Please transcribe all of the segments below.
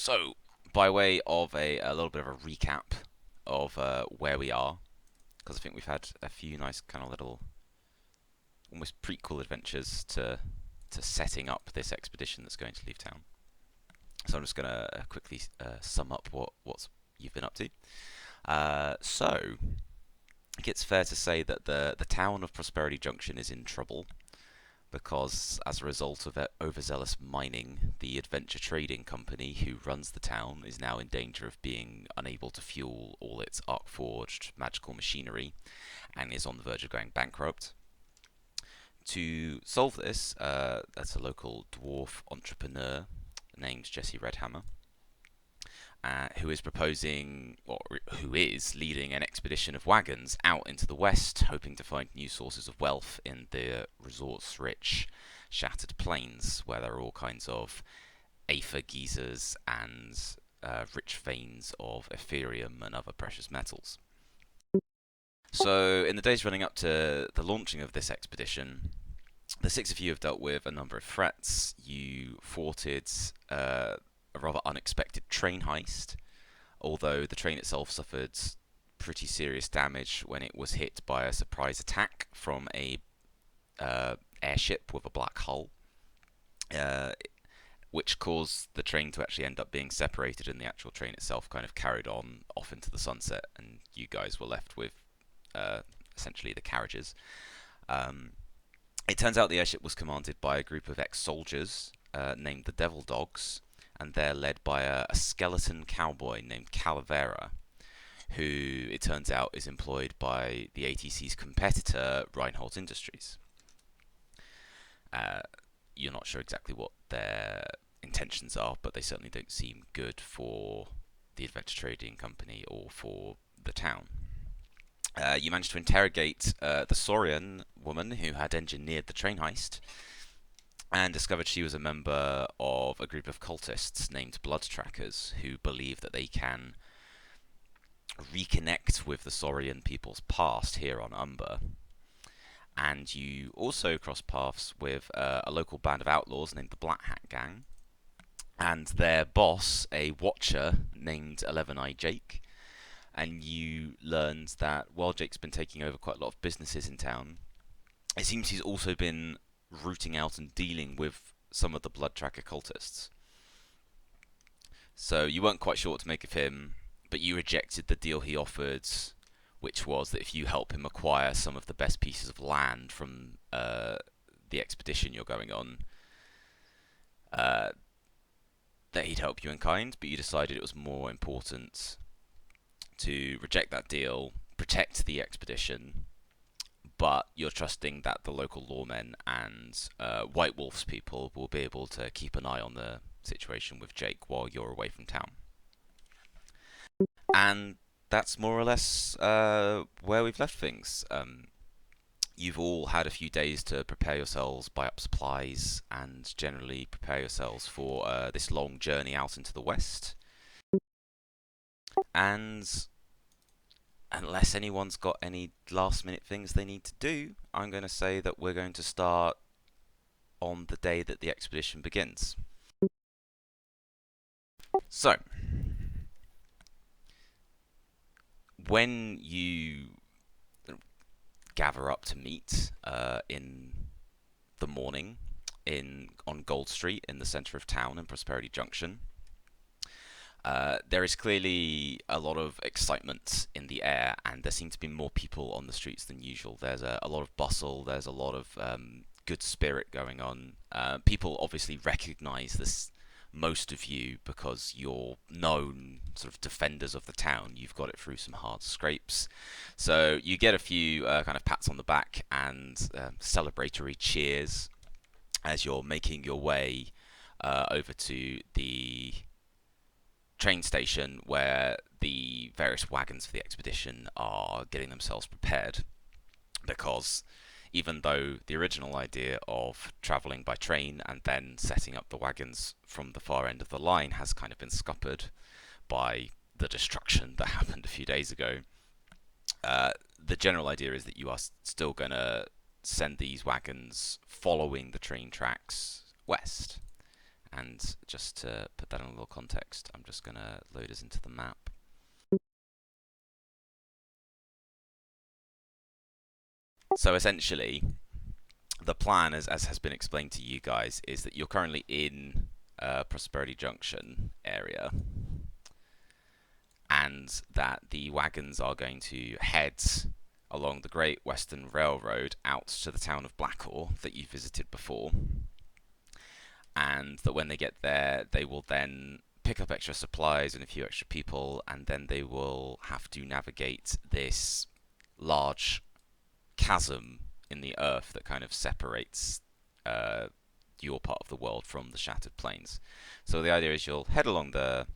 So, by way of a little bit of a recap of where we are, because I think we've had a few nice kind of little, almost prequel adventures to setting up this expedition that's going to leave town. So I'm just going to quickly sum up what you've been up to. So, I think it's fair to say that the town of Prosperity Junction is in trouble because, as a result of overzealous mining, the adventure trading company who runs the town is now in danger of being unable to fuel all its arc-forged magical machinery and is on the verge of going bankrupt. To solve this, that's a local dwarf entrepreneur named Jesse Redhammer, who is proposing, or who is leading an expedition of wagons out into the west, hoping to find new sources of wealth in the resource-rich Shattered Plains, where there are all kinds of aether geysers and rich veins of ethereum and other precious metals. So, in the days running up to the launching of this expedition, the six of you have dealt with a number of threats. You thwarted a rather unexpected train heist, although the train itself suffered pretty serious damage when it was hit by a surprise attack from a airship with a black hull, which caused the train to actually end up being separated, and the actual train itself kind of carried on off into the sunset, and you guys were left with essentially the carriages. It turns out the airship was commanded by a group of ex-soldiers named the Devil Dogs, and they're led by a skeleton cowboy named Calavera, who it turns out is employed by the ATC's competitor, Reinhold Industries. You're not sure exactly what their intentions are, but they certainly don't seem good for the adventure trading company or for the town. You managed to interrogate the Saurian woman who had engineered the train heist, and discovered she was a member of a group of cultists named Blood Trackers, who believe that they can reconnect with the Saurian people's past here on Umber. And you also cross paths with a local band of outlaws named the Black Hat Gang, and their boss, a watcher named 11-Eye Jake. And you learned that while Jake's been taking over quite a lot of businesses in town, it seems he's also been rooting out and dealing with some of the Blood Tracker cultists. So you weren't quite sure what to make of him, but you rejected the deal he offered, which was that if you help him acquire some of the best pieces of land from the expedition you're going on, that he'd help you in kind. But you decided it was more important to reject that deal, protect the expedition, but you're trusting that the local lawmen and White Wolf's people will be able to keep an eye on the situation with Jake while you're away from town. And that's more or less where we've left things. You've all had a few days to prepare yourselves, buy up supplies, and generally prepare yourselves for this long journey out into the west. And unless anyone's got any last minute things they need to do, I'm going to say that we're going to start on the day that the expedition begins. So, when you gather up to meet in the morning on Gold Street in the centre of town in Prosperity Junction, there is clearly a lot of excitement in the air, and there seem to be more people on the streets than usual. There's a lot of bustle, there's a lot of good spirit going on. People obviously recognise this, most of you, because you're known sort of defenders of the town. You've got it through some hard scrapes. So you get a few kind of pats on the back and celebratory cheers as you're making your way over to the train station where the various wagons for the expedition are getting themselves prepared, because even though the original idea of travelling by train and then setting up the wagons from the far end of the line has kind of been scuppered by the destruction that happened a few days ago, the general idea is that you are still going to send these wagons following the train tracks west, and just to put that in a little context, I'm just going to load us into the map. So essentially, the plan, as has been explained to you guys, is that you're currently in Prosperity Junction area, and that the wagons are going to head along the Great Western Railroad out to the town of Blackall that you visited before, and that when they get there, they will then pick up extra supplies and a few extra people, and then they will have to navigate this large chasm in the earth that kind of separates your part of the world from the Shattered Plains. So the idea is you'll head along the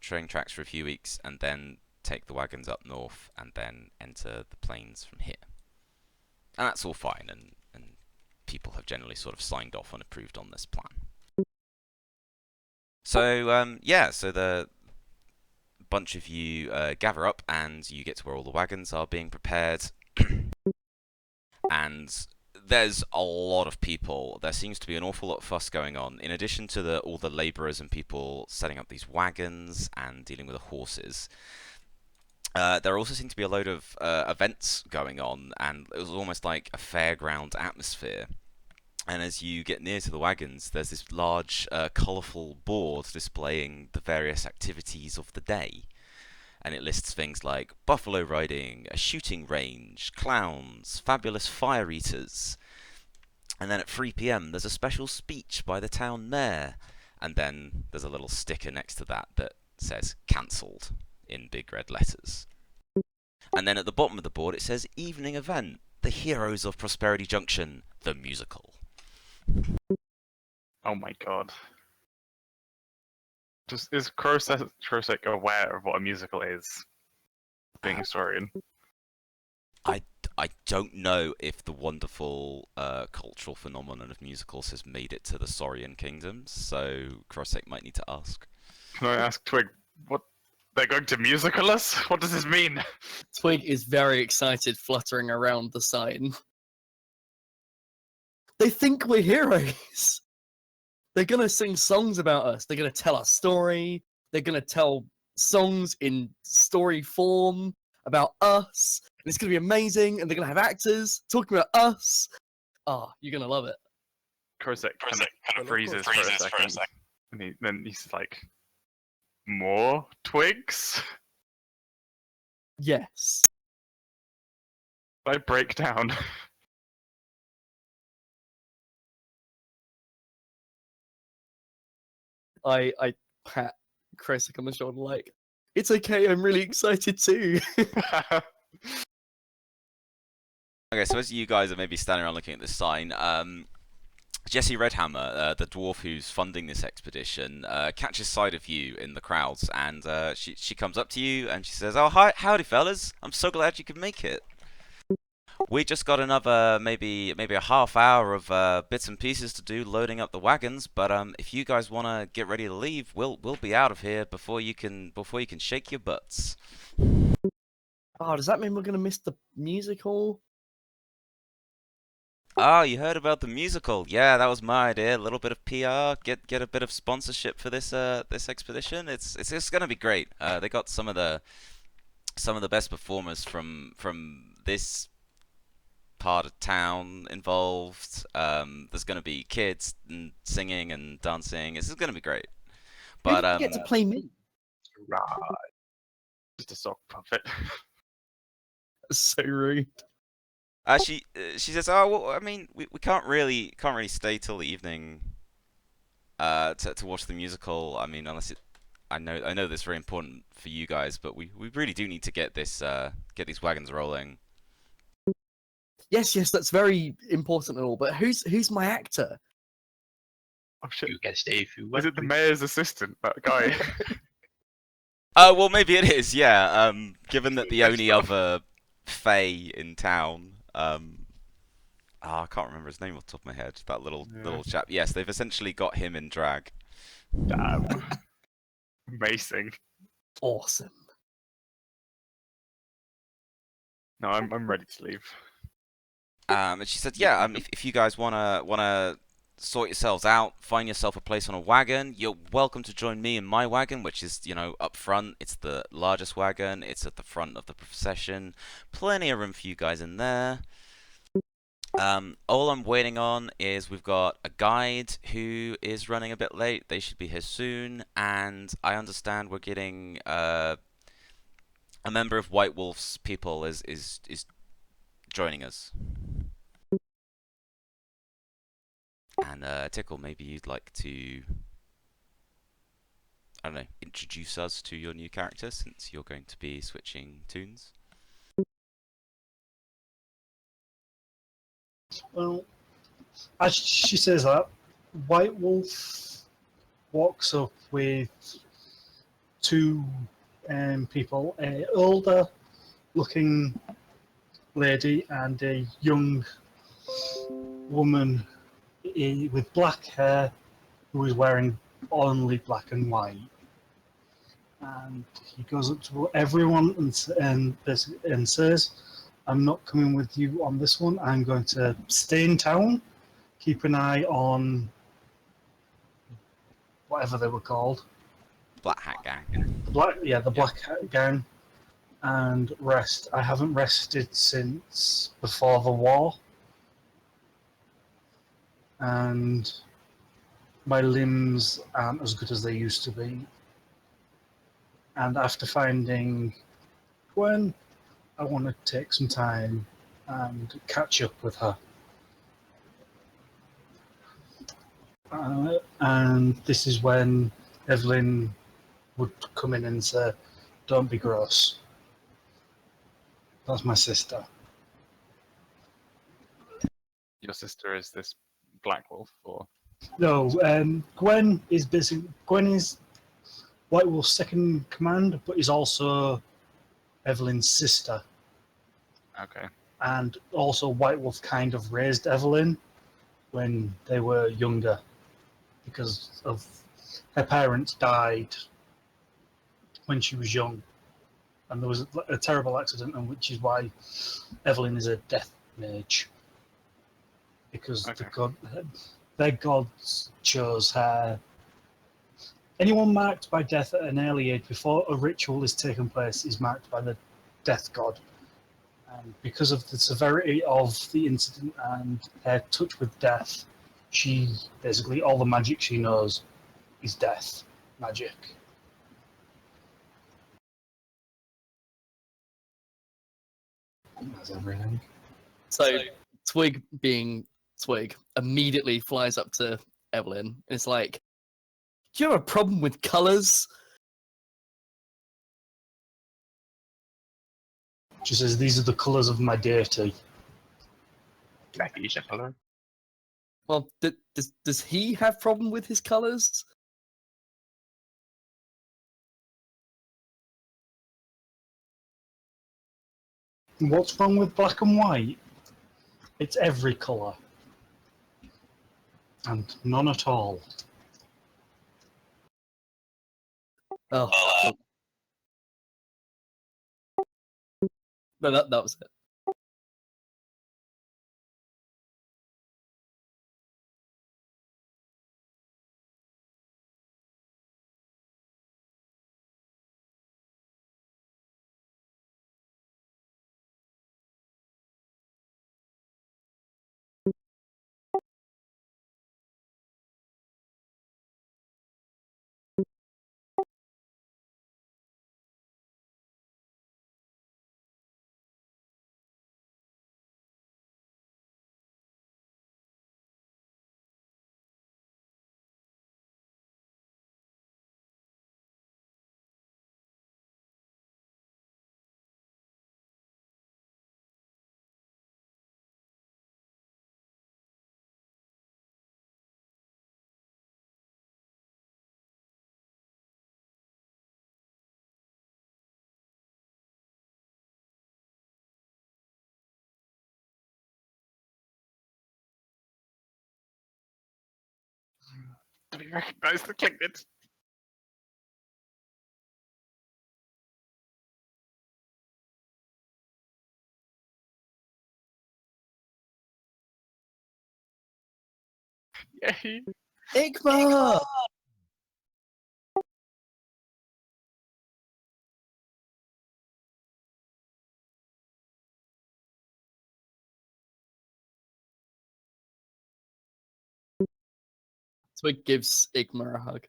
train tracks for a few weeks and then take the wagons up north and then enter the plains from here. And that's all fine, and people have generally sort of signed off and approved on this plan. So yeah, so the bunch of you gather up and you get to where all the wagons are being prepared. And there's a lot of people. There seems to be an awful lot of fuss going on. In addition to all the labourers and people setting up these wagons and dealing with the horses, there also seemed to be a load of events going on, and it was almost like a fairground atmosphere. And as you get near to the wagons, there's this large, colourful board displaying the various activities of the day. And it lists things like buffalo riding, a shooting range, clowns, fabulous fire eaters. And then at 3 p.m. there's a special speech by the town mayor. And then there's a little sticker next to that that says cancelled in big red letters. And then at the bottom of the board it says evening event, the heroes of Prosperity Junction, the musical. Oh my god. Is Krosek aware of what a musical is? Being a historian. I don't know if the wonderful cultural phenomenon of musicals has made it to the Saurian kingdoms, so Krosek might need to ask. Can I ask Twig what they're going to musical us? What does this mean? Twig is very excited, fluttering around the sign. They think we're heroes. They're gonna sing songs about us. They're gonna tell our story. They're gonna tell songs in story form about us. And it's gonna be amazing. And they're gonna have actors talking about us. Oh, you're gonna love it. Krosek kind of freezes for a second. And then he's like, more twigs? Yes. I break down. I pat Krosek on the shoulder like, it's okay, I'm really excited too. Okay, so as you guys are maybe standing around looking at this sign, Jesse Redhammer, the dwarf who's funding this expedition, catches sight of you in the crowds, and she comes up to you and she says, "Oh, hi, howdy, fellas! I'm so glad you could make it. We just got another maybe a half hour of bits and pieces to do loading up the wagons, but if you guys want to get ready to leave, we'll be out of here before you can shake your butts." Oh, does that mean we're gonna miss the musical? Oh, you heard about the musical? Yeah, that was my idea. A little bit of PR, get a bit of sponsorship for this this expedition. It's gonna be great. They got some of the best performers from this part of town involved. There's gonna be kids and singing and dancing. It's gonna be great. But Who get to play me? Right. Just a sock puppet. So rude. she says, "Oh, well, I mean, we can't really stay till the evening to watch the musical. I mean, unless I know this is very important for you guys, but we really do need to get these wagons rolling." Yes, that's very important and all, but who's my actor? Oh shit. You can stay if you Is want. it the mayor's assistant, that guy? Well, maybe it is, yeah. Given that the only other Fae in town, I can't remember his name off the top of my head. That little chap. Yes, they've essentially got him in drag. Damn. Amazing. Awesome. No, I'm ready to leave. And she said, "Yeah, if you guys wanna sort yourselves out, find yourself a place on a wagon. You're welcome to join me in my wagon, which is, up front. It's the largest wagon. It's at the front of the procession. Plenty of room for you guys in there. All I'm waiting on is we've got a guide who is running a bit late. They should be here soon, and I understand we're getting a member of White Wolf's people is joining us. And Tickle, maybe you'd like to, I don't know, introduce us to your new character since you're going to be switching tunes. Well, as she says that, White Wolf walks up with two people, a older looking lady and a young woman with black hair who is wearing only black and white. And he goes up to everyone and says, I'm not coming with you on this one. I'm going to stay in town, keep an eye on whatever they were called. Black Hat Gang. The Black Hat Gang, and rest. I haven't rested since before the war, and my limbs aren't as good as they used to be. And after finding Gwen, I want to take some time and catch up with her. And this is when Evelyn would come in and say, don't be gross. That's my sister. Your sister is this Black Wolf, or No, Gwen is White Wolf's second in command, but is also Evelyn's sister. okay? And also White Wolf kind of raised Evelyn when they were younger because of her parents died when she was young. And there was a terrible accident, and which is why Evelyn is a death mage. Because their gods chose her. Anyone marked by death at an early age before a ritual is taken place is marked by the death god. And because of the severity of the incident and her touch with death, she basically all the magic she knows is death magic. That's everything. So Twig, being Twig, immediately flies up to Evelyn and it's like, do you have a problem with colours? She says, these are the colours of my deity. Magnesia color. Well, does he have problem with his colours? What's wrong with black and white? It's every colour. And none at all. Oh, no, that was it. Do we recognize the clickbait? Yay! Igma! Twig gives Igma a hug.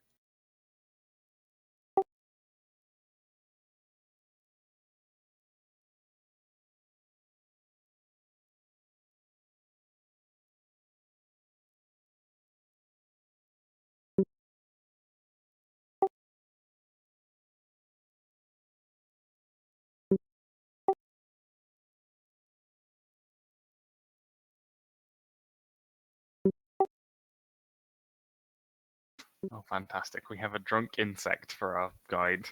Oh, fantastic. We have a drunk insect for our guide.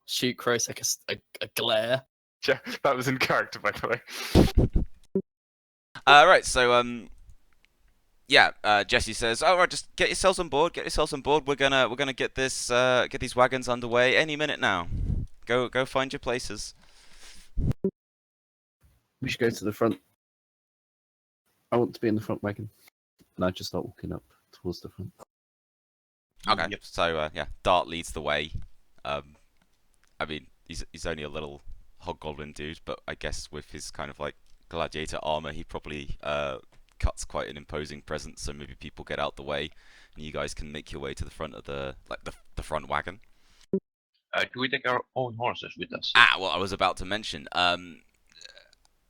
Shoot Krosek a glare. Yeah, that was in character, by the way. Right, so yeah, Jesse says, "All right, just get yourselves on board. Get yourselves on board. We're gonna get this get these wagons underway any minute now. Go find your places." We should go to the front. I want to be in the front wagon. And I just start walking up towards the front. Okay, Yep. so yeah, Dart leads the way. I mean, he's only a little hobgoblin dude, but I guess with his kind of like gladiator armor, he probably cuts quite an imposing presence. So maybe people get out the way, and you guys can make your way to the front of the front wagon. Do we take our own horses with us? Ah, well, I was about to mention.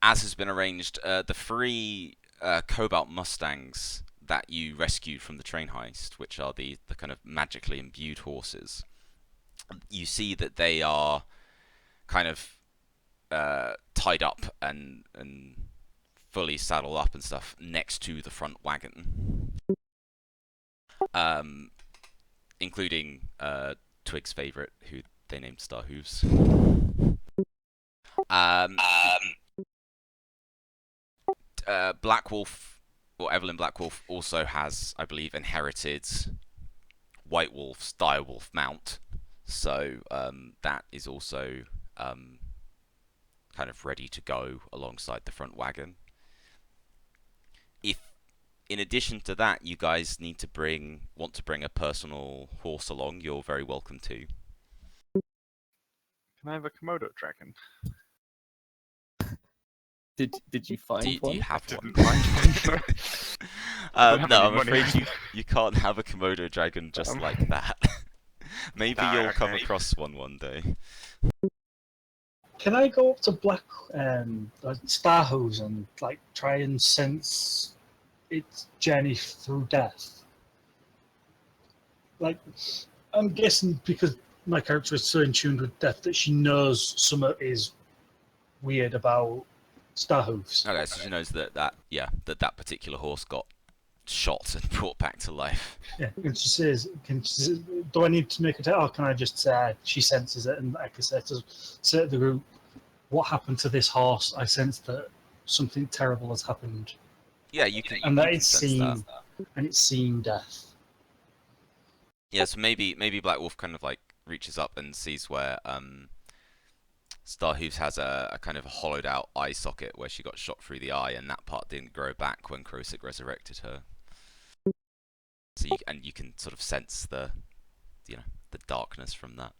As has been arranged, the three Cobalt Mustangs that you rescued from the train heist, which are the kind of magically imbued horses, you see that they are kind of tied up and fully saddled up and stuff next to the front wagon, including Twig's favorite, who they named Star Hooves. Black Wolf, or Evelyn Black Wolf, also has, I believe, inherited White Wolf's direwolf mount, so that is also kind of ready to go alongside the front wagon. If, in addition to that, you guys want to bring a personal horse along, you're very welcome to. Can I have a Komodo dragon? Did you find Do one? you have I one? didn't find one. I don't have No, any I'm money. afraid you can't have a Komodo dragon just like that. Maybe Ah, you'll come okay. across one day. Can I go up to Black Starhose and like try and sense its journey through death? Like, I'm guessing because my character is so in tune with death that she knows something is weird about Starhooves. Okay, so she knows that particular horse got shot and brought back to life. Yeah, and she says, "Do I need to make a test, or can I just say she senses it?" And like I said, to say to the group, "What happened to this horse? I sense that something terrible has happened, Yeah, you can. and you that can it's sense seen, that. and it's seen death." Yeah, so maybe Black Wolf kind of like reaches up and sees where Starhooves has a kind of hollowed out eye socket where she got shot through the eye, and that part didn't grow back when Krosik resurrected her. So you can sort of sense the darkness from that.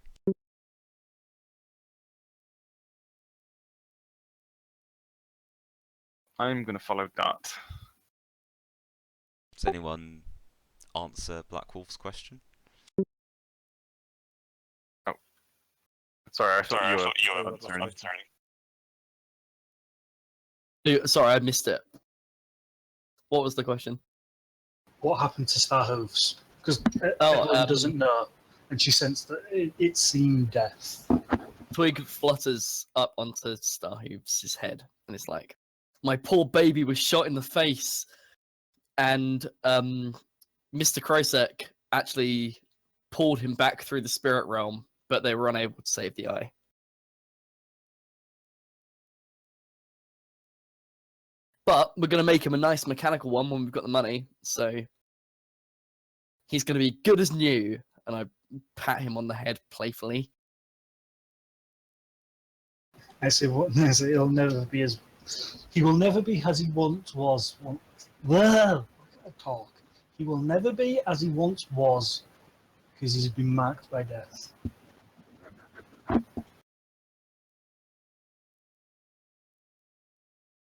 I'm gonna follow Dart. Does anyone answer Black Wolf's question? Sorry, I thought you were answering. Sorry, I missed it. What was the question? What happened to Starhooves? Because Oh, Evelyn doesn't know, and she sensed that it's seen death. Twig flutters up onto Starhooves' head, and it's like, "My poor baby was shot in the face, and Mr. Krosek actually pulled him back through the spirit realm, but they were unable to save the eye." But we're going to make him a nice mechanical one when we've got the money, so he's going to be good as new. And I pat him on the head playfully. I say, "What? I say, it'll never be as He will never be as he once was. Well, I can't talk. He will never be as he once was because he's been marked by death.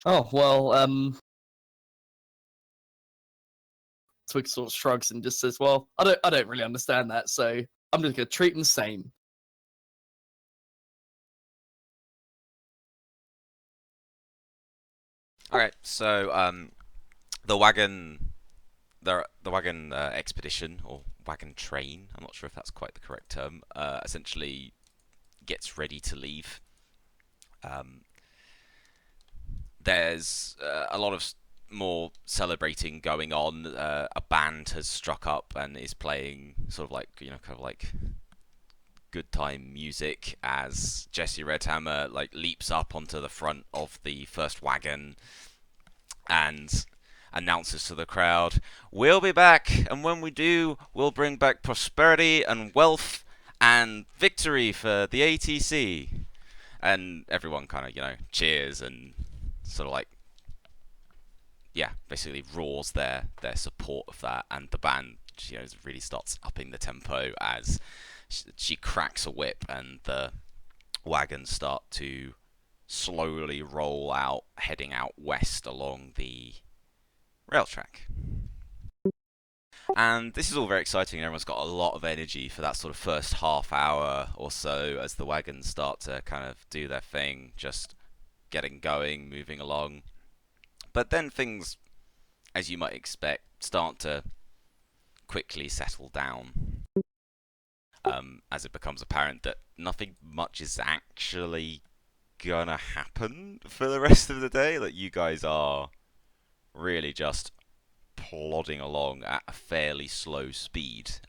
Oh well, Twig sort of shrugs and just says, "Well, I don't really understand that, so I'm just gonna treat him the same." Okay, so the wagon, the wagon expedition or wagon train. I'm not sure if that's quite the correct term. Essentially, gets ready to leave. Um, there's a lot of more celebrating going on. A band has struck up and is playing sort of like kind of like good time music as Jesse Redhammer like leaps up onto the front of the first wagon and announces to the crowd, "We'll be back, and when we do, we'll bring back prosperity and wealth and victory for the ATC." And everyone kind of cheers and sort of like basically roars their support of that, and the band really starts upping the tempo as she cracks a whip and the wagons start to slowly roll out, heading out west along the rail track. And this is all very exciting, and everyone's got a lot of energy for that sort of first half hour or so as the wagons start to kind of do their thing, just getting going, moving along. But then things, as you might expect, start to quickly settle down as it becomes apparent that nothing much is actually gonna happen for the rest of the day. That you guys are really just plodding along at a fairly slow speed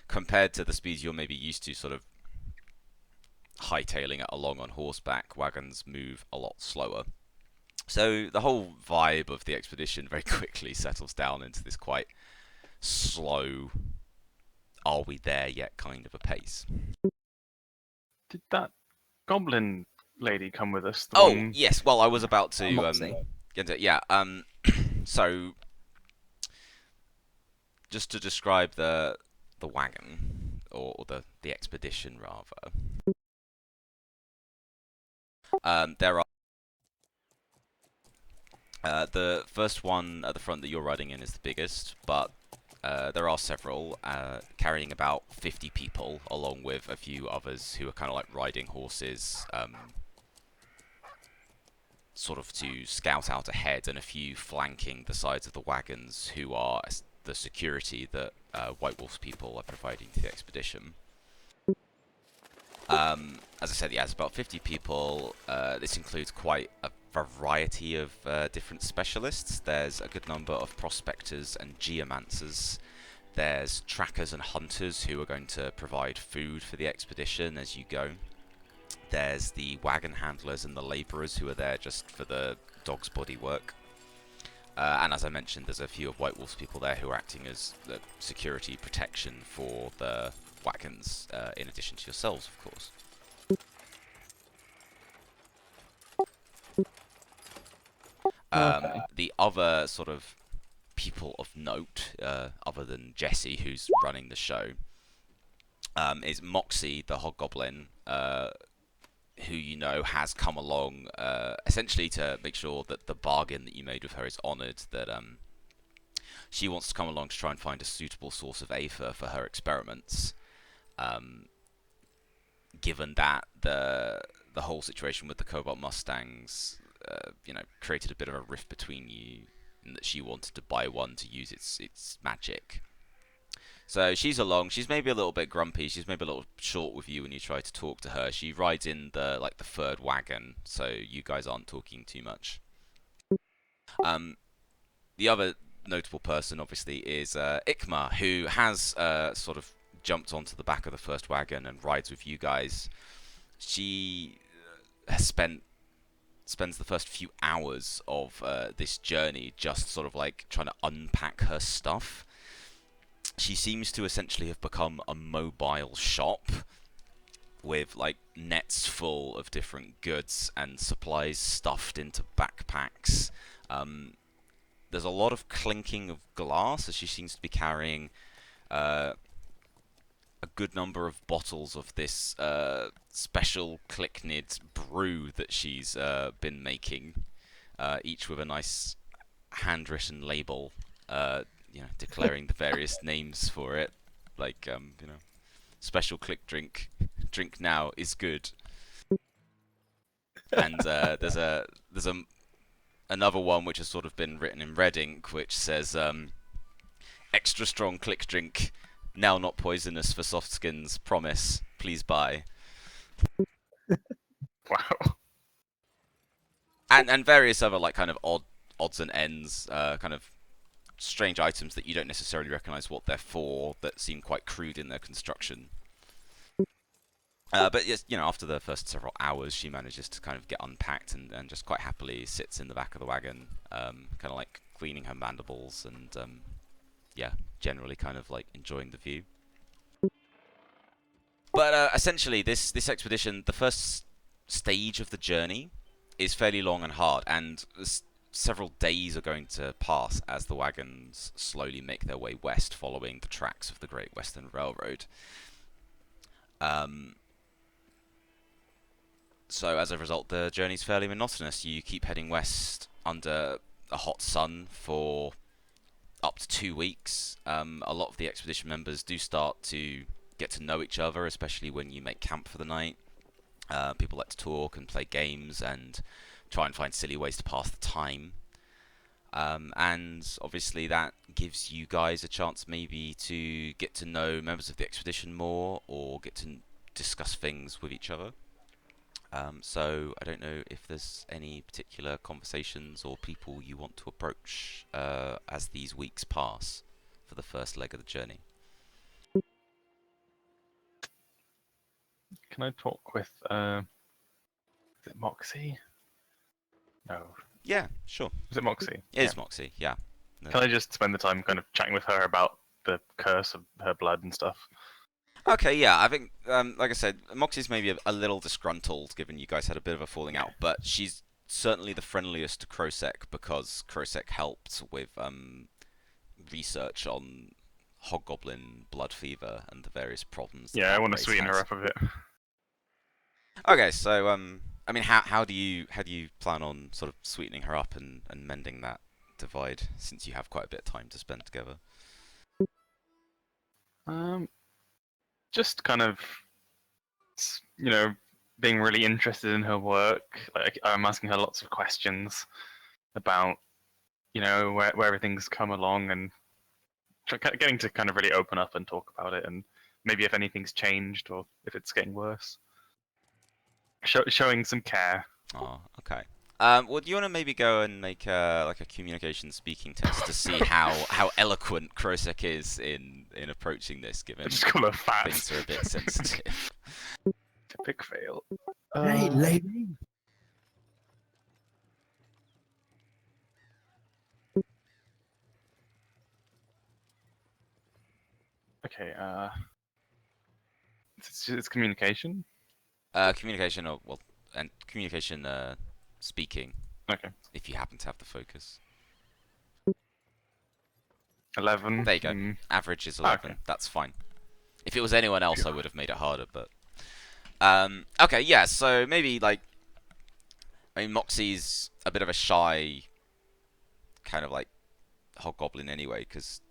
compared to the speeds you're maybe used to, sort of hightailing it along on horseback. Wagons move a lot slower. So the whole vibe of the expedition very quickly settles down into this quite slow, are we there yet kind of a pace. Did that goblin lady come with us? Oh, yes. Well, I was about to get into it. Yeah. So just to describe the wagon or the expedition rather. There are the first one at the front that you're riding in is the biggest, but there are several carrying about 50 people, along with a few others who are kind of like riding horses, sort of to scout out ahead, and a few flanking the sides of the wagons who are the security that White Wolf's people are providing to the expedition. As I said, yeah, it's about 50 people. This includes quite a variety of different specialists. There's a good number of prospectors and geomancers. There's trackers and hunters who are going to provide food for the expedition as you go. There's the wagon handlers and the labourers who are there just for the dog's body work. And as I mentioned, there's a few of White Wolf's people there who are acting as the security protection for the wagons, in addition to yourselves, of course. The other sort of people of note, other than Jesse, who's running the show, is Moxie, the hobgoblin, who has come along essentially to make sure that the bargain that you made with her is honoured, that she wants to come along to try and find a suitable source of aether for her experiments, given that the whole situation with the Cobalt Mustangs created a bit of a rift between you, and that she wanted to buy one to use its magic. So she's along. She's maybe a little bit grumpy. She's maybe a little short with you when you try to talk to her. She rides in the third wagon, so you guys aren't talking too much. The other notable person, obviously, is Ikma, who has sort of jumped onto the back of the first wagon and rides with you guys. She has spends the first few hours of this journey just sort of like trying to unpack her stuff. She seems to essentially have become a mobile shop with like nets full of different goods and supplies stuffed into backpacks. There's a lot of clinking of glass as she seems to be carrying a good number of bottles of this special Clicknid brew that she's been making, each with a nice handwritten label, declaring the various names for it, like special Click drink now is good. And there's another one which has sort of been written in red ink, which says extra strong Click drink, now not poisonous for soft skins, promise, please buy. Wow. And various other like kind of odds and ends, kind of strange items that you don't necessarily recognize what they're for, that seem quite crude in their construction. But yes, after the first several hours, she manages to kind of get unpacked and just quite happily sits in the back of the wagon, kind of like cleaning her mandibles and generally kind of like enjoying the view. But essentially, this expedition, the first stage of the journey, is fairly long and hard, and several days are going to pass as the wagons slowly make their way west, following the tracks of the Great Western Railroad. So as a result, the journey's fairly monotonous. You keep heading west under a hot sun for up to 2 weeks. A lot of the expedition members do start to get to know each other, especially when you make camp for the night. People like to talk and play games and try and find silly ways to pass the time. And obviously that gives you guys a chance maybe to get to know members of the expedition more, or get to discuss things with each other. So I don't know if there's any particular conversations or people you want to approach as these weeks pass for the first leg of the journey. Can I talk with is it Moxie? No. Yeah, sure. Is it Moxie? It is Moxie, yeah. No. Can I just spend the time kind of chatting with her about the curse of her blood and stuff? Okay, yeah, I think, like I said, Moxie's maybe a little disgruntled, given you guys had a bit of a falling out, but she's certainly the friendliest to Krosek, because Krosek helped with research on hobgoblin blood fever and the various problems. Yeah, I want to sweeten her up a bit. Okay, so I mean, how do you plan on sort of sweetening her up and mending that divide, since you have quite a bit of time to spend together? Just kind of, being really interested in her work. Like, I'm asking her lots of questions about, where everything's come along, and getting to kind of really open up and talk about it, and maybe if anything's changed or if it's getting worse. Showing some care. Oh, okay. Well, do you want to maybe go and make like a communication speaking test to see how eloquent Krosek is in approaching this, given Just call her fat. things are a bit sensitive? Epic fail. Hey, lady. Okay. It's communication. Communication, or well, and communication speaking. Okay. If you happen to have the focus. 11. There you go. Average is 11. Okay. That's fine. If it was anyone else, I would have made it harder, but... okay, yeah, so maybe, like... I mean, Moxie's a bit of a shy... kind of, like, hobgoblin anyway, because...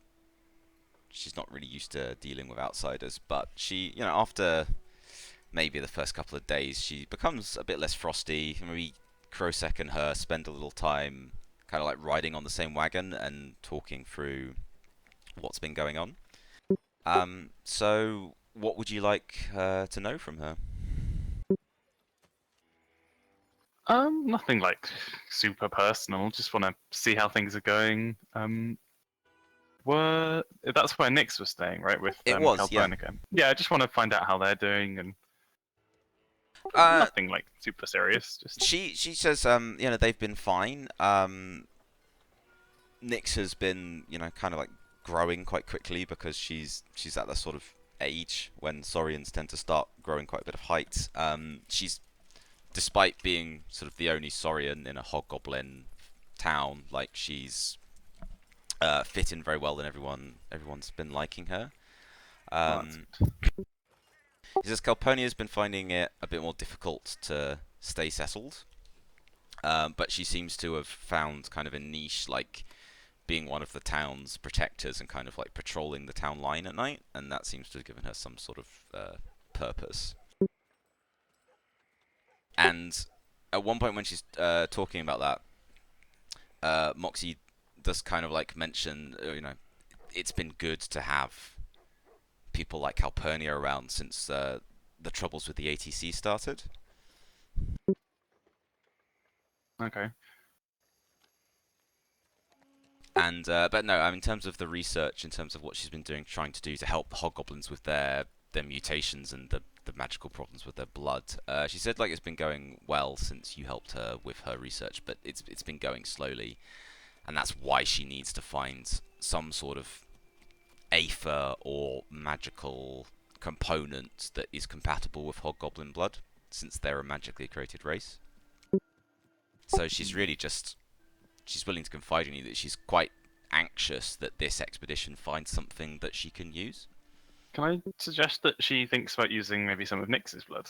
she's not really used to dealing with outsiders, but she, after maybe the first couple of days, she becomes a bit less frosty. Maybe Krosek and her spend a little time kind of like riding on the same wagon and talking through what's been going on. So what would you like to know from her? Nothing like super personal. Just want to see how things are going. That's where Nyx was staying, right? With It was, Calburnica. Yeah, I just want to find out how they're doing, and nothing like super serious. Just she says they've been fine. Nyx has been kind of like growing quite quickly, because she's at the sort of age when saurians tend to start growing quite a bit of height. She's, despite being sort of the only saurian in a hobgoblin town, like she's fit in very well, and everyone's been liking her. Well, that's He says Calpurnia's been finding it a bit more difficult to stay settled, but she seems to have found kind of a niche, like being one of the town's protectors and kind of like patrolling the town line at night, and that seems to have given her some sort of purpose. And at one point when she's talking about that, Moxie does kind of like mention, it's been good to have people like Calpurnia around since the troubles with the ATC started. okay. And but no, I mean, in terms of the research, in terms of what she's been doing, trying to do to help the hobgoblins with their mutations and the magical problems with their blood, she said like it's been going well since you helped her with her research, but it's been going slowly, and that's why she needs to find some sort of aether or magical component that is compatible with hobgoblin blood, since they're a magically created race. So she's really just, she's willing to confide in you that she's quite anxious that this expedition finds something that she can use. Can I suggest that she thinks about using maybe some of Nyx's blood?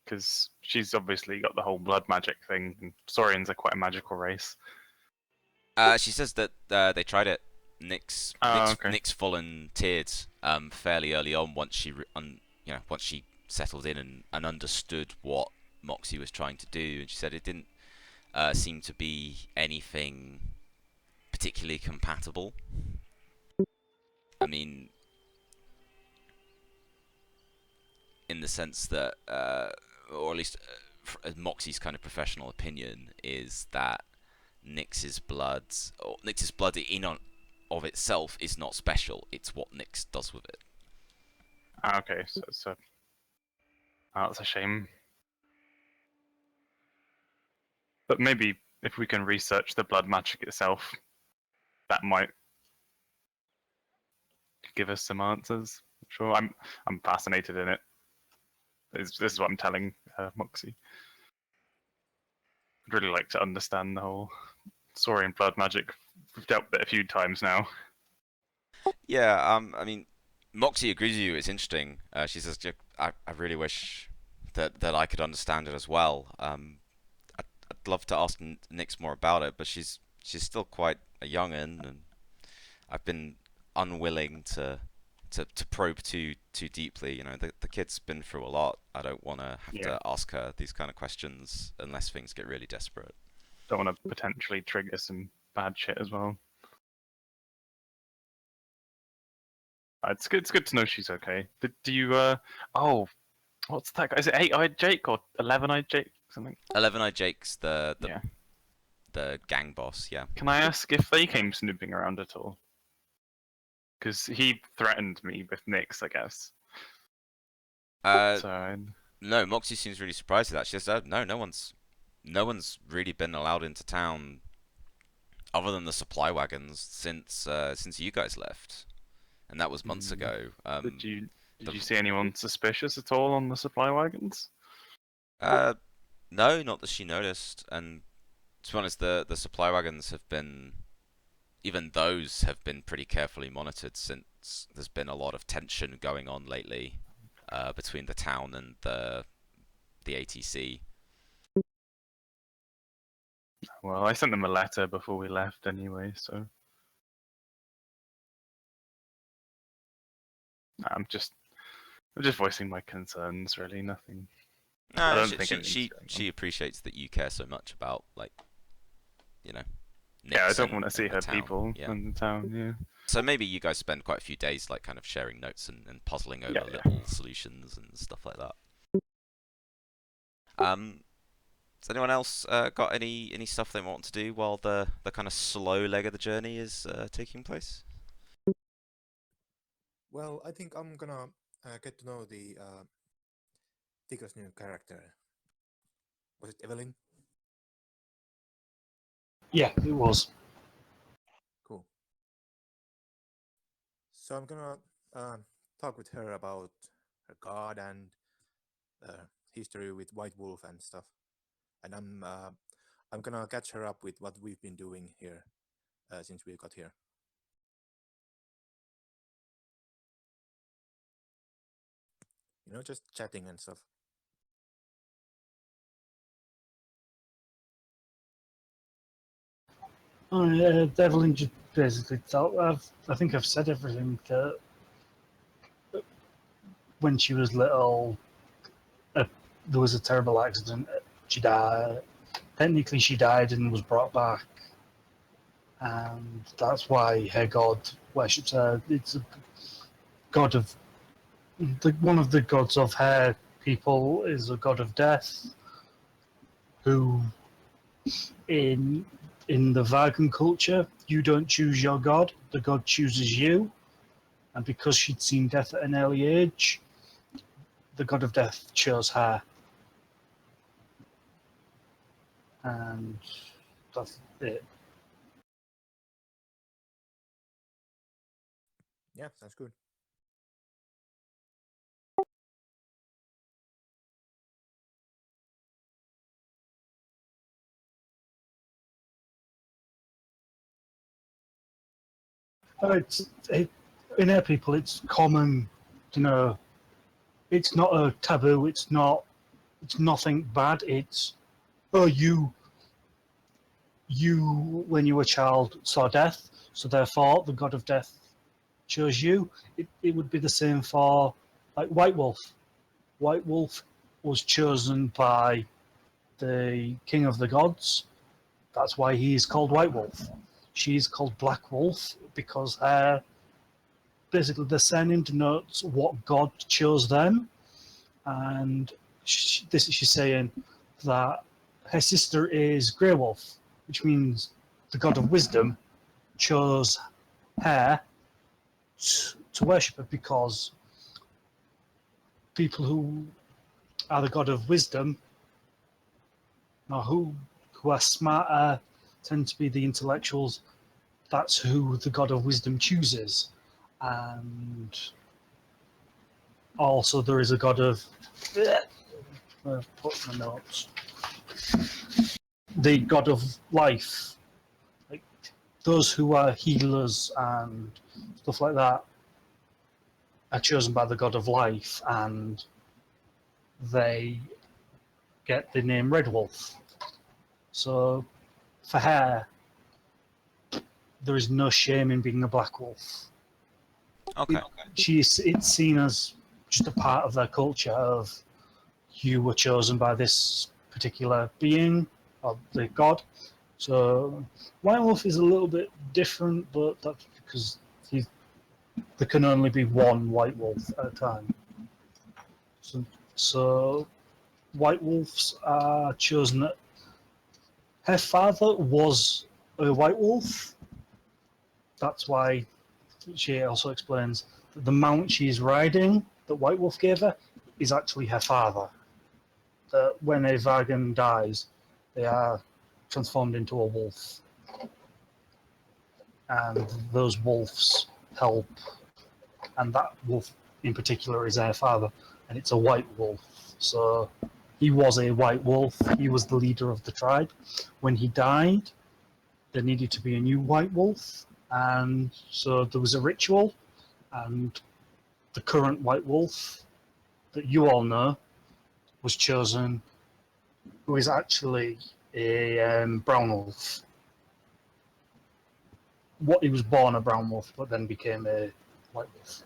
Because she's obviously got the whole blood magic thing, and Saurians are quite a magical race. She says that they tried it. Nyx okay. Nyx volunteered fairly early on once she once she settled in and understood what Moxie was trying to do, and she said it didn't seem to be anything particularly compatible. I mean, in the sense that, or at least Moxie's kind of professional opinion is that Nyx's blood in on of itself is not special. It's what Nyx does with it. Okay, so that's a shame. But maybe if we can research the blood magic itself, that might give us some answers. Sure, I'm fascinated in it. This is what I'm telling Moxie. I'd really like to understand the whole Saurian blood magic. We've dealt with it a few times now. Yeah, I mean, Moxie agrees with you. It's interesting. She says, I really wish that I could understand it as well. I'd love to ask Nyx more about it, but she's still quite a young'un, and I've been unwilling to probe too deeply. The kid's been through a lot. I don't want to have to ask her these kind of questions unless things get really desperate. Don't want to potentially trigger some bad shit as well. It's good to know she's okay. Do you oh, what's that guy? Is it 8-eyed Jake or 11-eyed Jake? Something. 11-eyed Jake's the Yeah. the gang boss. Yeah. Can I ask if they came snooping around at all? Because he threatened me with Nyx, I guess. So No, Moxie seems really surprised at that. She says, no one's really been allowed into town other than the supply wagons since you guys left, and that was months ago. did you see anyone suspicious at all on the supply wagons? No, not that she noticed. And to be honest, the supply wagons have been, even those have been pretty carefully monitored since there's been a lot of tension going on lately between the town and the ATC. Well, I sent them a letter before we left anyway, so I'm just voicing my concerns. Really, nothing. I No, don't think she appreciates that you care so much about, like, Yeah, I Nyx don't and want to see the her town. people Yeah. in the town. Yeah. So maybe you guys spend quite a few days, like, kind of sharing notes and puzzling over Yeah. little solutions and stuff like that. Has anyone else got any stuff they want to do while the kind of slow leg of the journey is taking place? Well, I think I'm gonna get to know the Tico's new character. Was it Evelyn? Yeah, it was. Cool. So I'm gonna talk with her about her god and history with White Wolf and stuff. And I'm gonna catch her up with what we've been doing here since we got here. Just chatting and stuff. Oh, yeah, Evelyn just basically thought, I think I've said everything that when she was little, there was a terrible accident. She died. Technically, she died and was brought back. And that's why her god worships her. It's a god of one of the gods of her people is a god of death, who in the Wagon culture, you don't choose your god; the god chooses you. And because she'd seen death at an early age, the god of death chose her, and that's it. Yeah, sounds good. In our people, it's common, you know. It's not a taboo. It's not. It's nothing bad. It's oh you when you were a child saw death, so therefore the god of death chose you. It would be the same for like White Wolf. White Wolf was chosen by the king of the gods. That's why he is called White Wolf. She's called Black Wolf because basically the surname denotes what God chose them, and she's saying that her sister is Grey Wolf, which means the god of wisdom chose her to worship her because people who are the god of wisdom or who are smarter tend to be the intellectuals. That's who the god of wisdom chooses. And also there is a god of put my notes. The god of life. Like those who are healers and stuff like that are chosen by the god of life, and they get the name Red Wolf. So for her, there is no shame in being a black wolf. Okay. It's seen as just a part of their culture of you were chosen by this particular being or the god. So White Wolf is a little bit different, but that's because there can only be one White Wolf at a time. So White Wolves are chosen. Her father was a White Wolf. That's why she also explains that the mount she's riding, that White Wolf gave her, is actually her father. That when a Wagon dies, they are transformed into a wolf. And those wolves help, and that wolf in particular is her father, and it's a white wolf. So he was a white wolf, he was the leader of the tribe. When he died, there needed to be a new white wolf, and so there was a ritual, and the current white wolf that you all know was chosen, who is actually a brown wolf. What he was born a brown wolf, but then became a white wolf.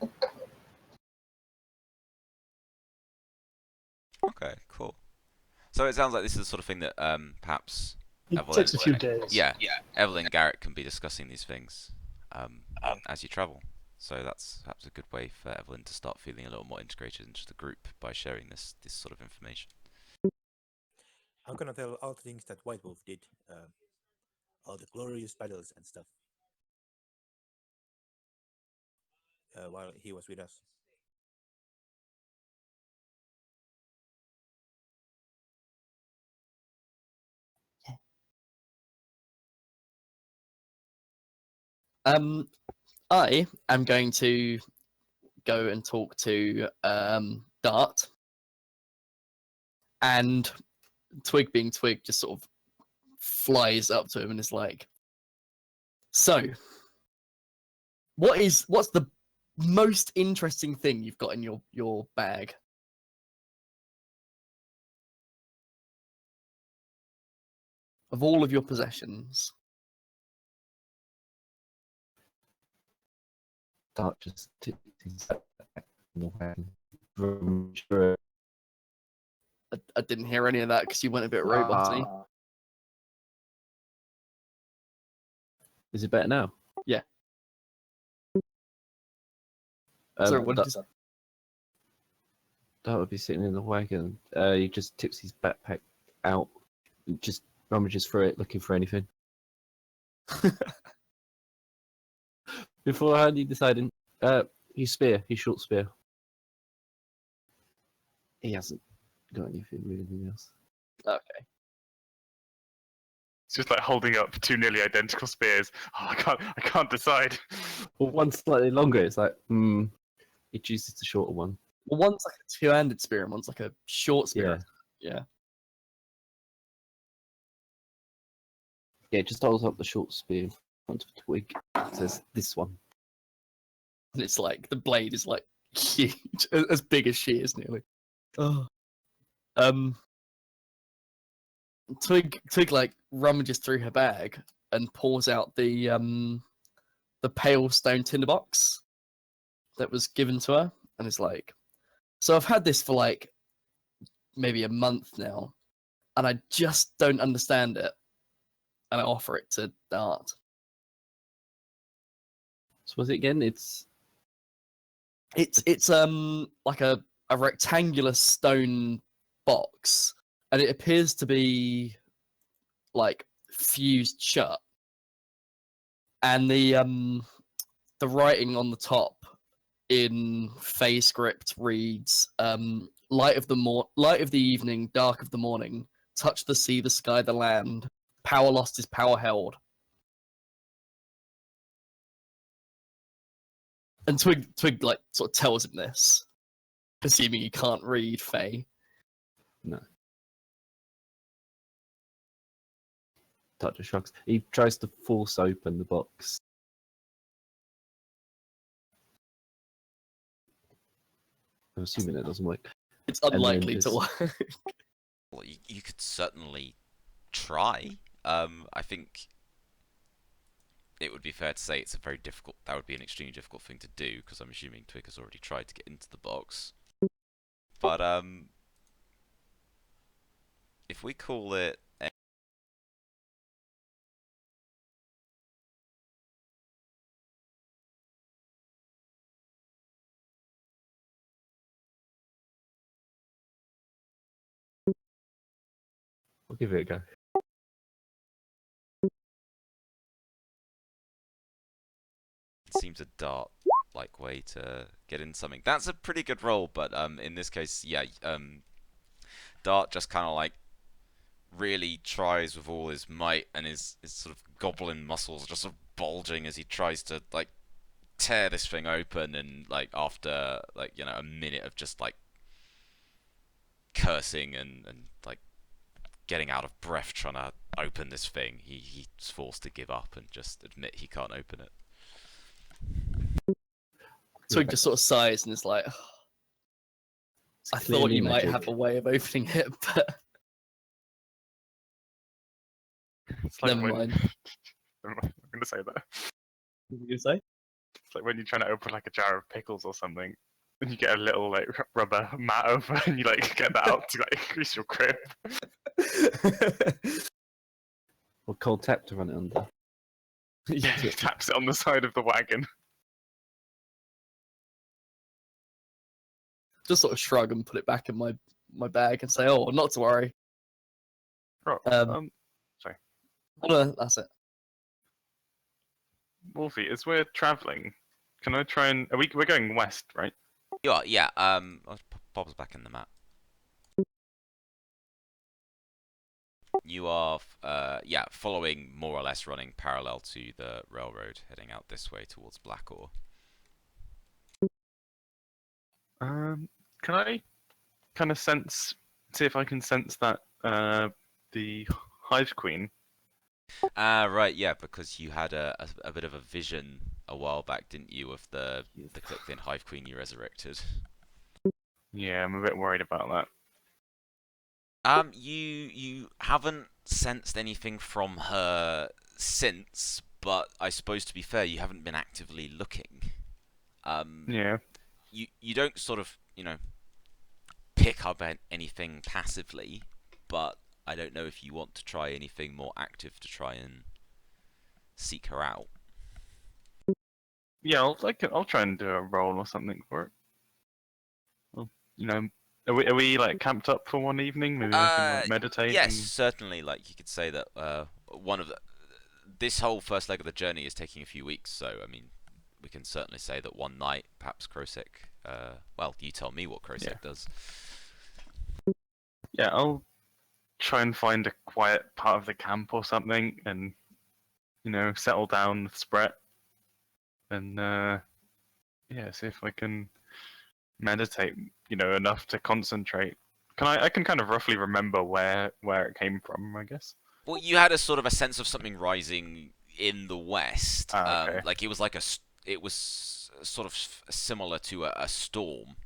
Okay, cool. So it sounds like this is the sort of thing that perhaps It Evelyn, takes a few days. yeah, Evelyn and Garrett can be discussing these things as you travel. So that's perhaps a good way for Evelyn to start feeling a little more integrated into the group by sharing this sort of information. I'm gonna tell all the things that White Wolf did, all the glorious battles and stuff, while he was with us. I am going to go and talk to Dart, and Twig, being Twig, just sort of flies up to him and is like, "So, what's the most interesting thing you've got in your bag?" Of all of your possessions. Dart just tips his back in the wagon. Sure. I didn't hear any of that because you went a bit roboty. Is it better now? Yeah. Sorry, what did you say? Dart would be sitting in the wagon. He just tips his backpack out, and just rummages through it, looking for anything. Beforehand, he decided, his spear, his short spear. He hasn't got anything really else. Okay. It's just like holding up two nearly identical spears. Oh, I can't decide. Well, one's slightly longer. It's like, he chooses the shorter one. Well, one's like a two-handed spear and one's like a short spear. Yeah. Yeah, just holds up the short spear in front of Twig. It says, this one. And it's like, the blade is like huge, as big as she is nearly. Oh. Twig like rummages through her bag and pulls out the pale stone tinderbox that was given to her, and is like, "So I've had this for like maybe a month now, and I just don't understand it." And I offer it to Dart. So what's it again? It's like a rectangular stone box, and it appears to be like fused shut, and the writing on the top in Fey script reads, light of the evening, dark of the morning, touch the sea, the sky, the land, power lost is power held. And Twig like sort of tells him this, assuming he can't read Fey. no. Dart just shrugs. He tries to force open the box. I'm assuming it doesn't work. It's then unlikely to just- work. Well, you could certainly try. I think it would be fair to say it's a very difficult. That would be an extremely difficult thing to do because I'm assuming Twig has already tried to get into the box. But if we call it We'll give it a go. seems a Dart like way to get in something. That's a pretty good roll, but in this case, yeah, Dart just kind of like really tries with all his might, and his sort of goblin muscles just sort of bulging as he tries to like tear this thing open, and like after like a minute of just like cursing and like getting out of breath trying to open this thing, he's forced to give up and just admit he can't open it. Twig just sort of sighs and is like, I thought clearly you might magic. have a way of opening it, but It's like never when, mind. I'm going to say that. What were you say? It's like when you're trying to open like a jar of pickles or something, and you get a little like rubber mat over, and you like get that out to like increase your grip. Or cold tap to run it under. Yeah, he taps it on the side of the wagon. Just sort of shrug and put it back in my bag and say, "Oh, not to worry." Right. Oh, no, that's it. Wolfie, as we're traveling, can I try and we're going west, right? You are, yeah. Bob's back in the map. You are, yeah, following more or less running parallel to the railroad, heading out this way towards Blackore. Can I kind of see if I can sense that the Hive Queen? Right, yeah, because you had a bit of a vision a while back, didn't you, of the Click Hive Queen you resurrected? Yeah, I'm a bit worried about that. You haven't sensed anything from her since, but I suppose to be fair, you haven't been actively looking. Yeah. You don't sort of, pick up anything passively, but I don't know if you want to try anything more active to try and seek her out. Yeah, I'll try and do a roll or something for it. Well, are we like camped up for one evening? Maybe I can like meditate. Yes, certainly. Like you could say that this whole first leg of the journey is taking a few weeks. So I mean, we can certainly say that one night, perhaps Krosek. Well, you tell me what Krosek Yeah. does. Yeah, I'll try and find a quiet part of the camp or something, and settle down with Spret, and yeah, see if I can meditate, enough to concentrate. I can kind of roughly remember where it came from, I guess. Well, you had a sort of a sense of something rising in the west. Ah, okay. Like it was it was sort of similar to a storm.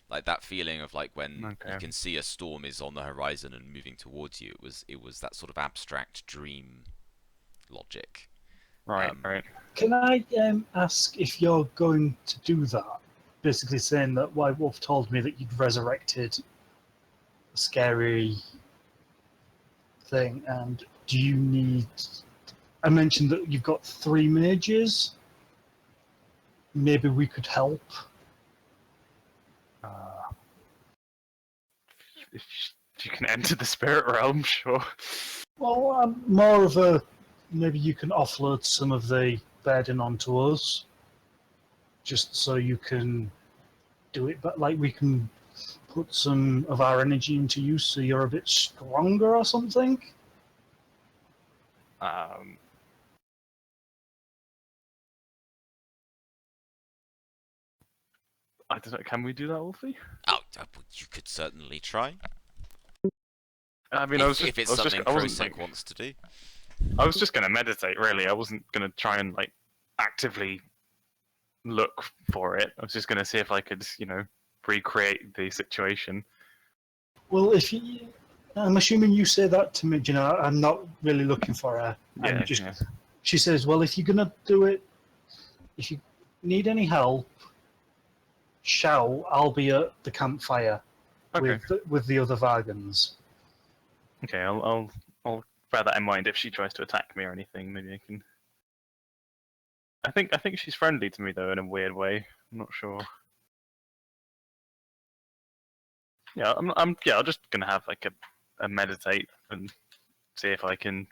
Like that feeling of like when you Okay. can see a storm is on the horizon and moving towards you. It was that sort of abstract dream logic. Right, right. Can I ask if you're going to do that? Basically saying that White Wolf told me that you'd resurrected a scary thing, and do you need... I mentioned that you've got 3 mages. Maybe we could help. If you can enter the spirit realm, sure. Well, more of a... Maybe you can offload some of the burden onto us, just so you can do it. But like we can put some of our energy into you, so you're a bit stronger or something. Um, I don't know. Can we do that, Wolfie? Oh, you could certainly try. I mean, If it's something Krosek wants to do. I was just gonna meditate. Really, I wasn't gonna try and like actively look for it. I was just gonna see if I could, recreate the situation. Well, if you, I'm assuming you say that to me, I'm not really looking for her. Yeah, Just, yeah. she says, well, if you're gonna do it, if you need any help, shout. I'll be at the campfire Okay. with the other Wagons. Okay, I'll bear that in mind if she tries to attack me or anything. Maybe I can. I think she's friendly to me though in a weird way. I'm not sure. Yeah, I'm just gonna have like a meditate and see if I can,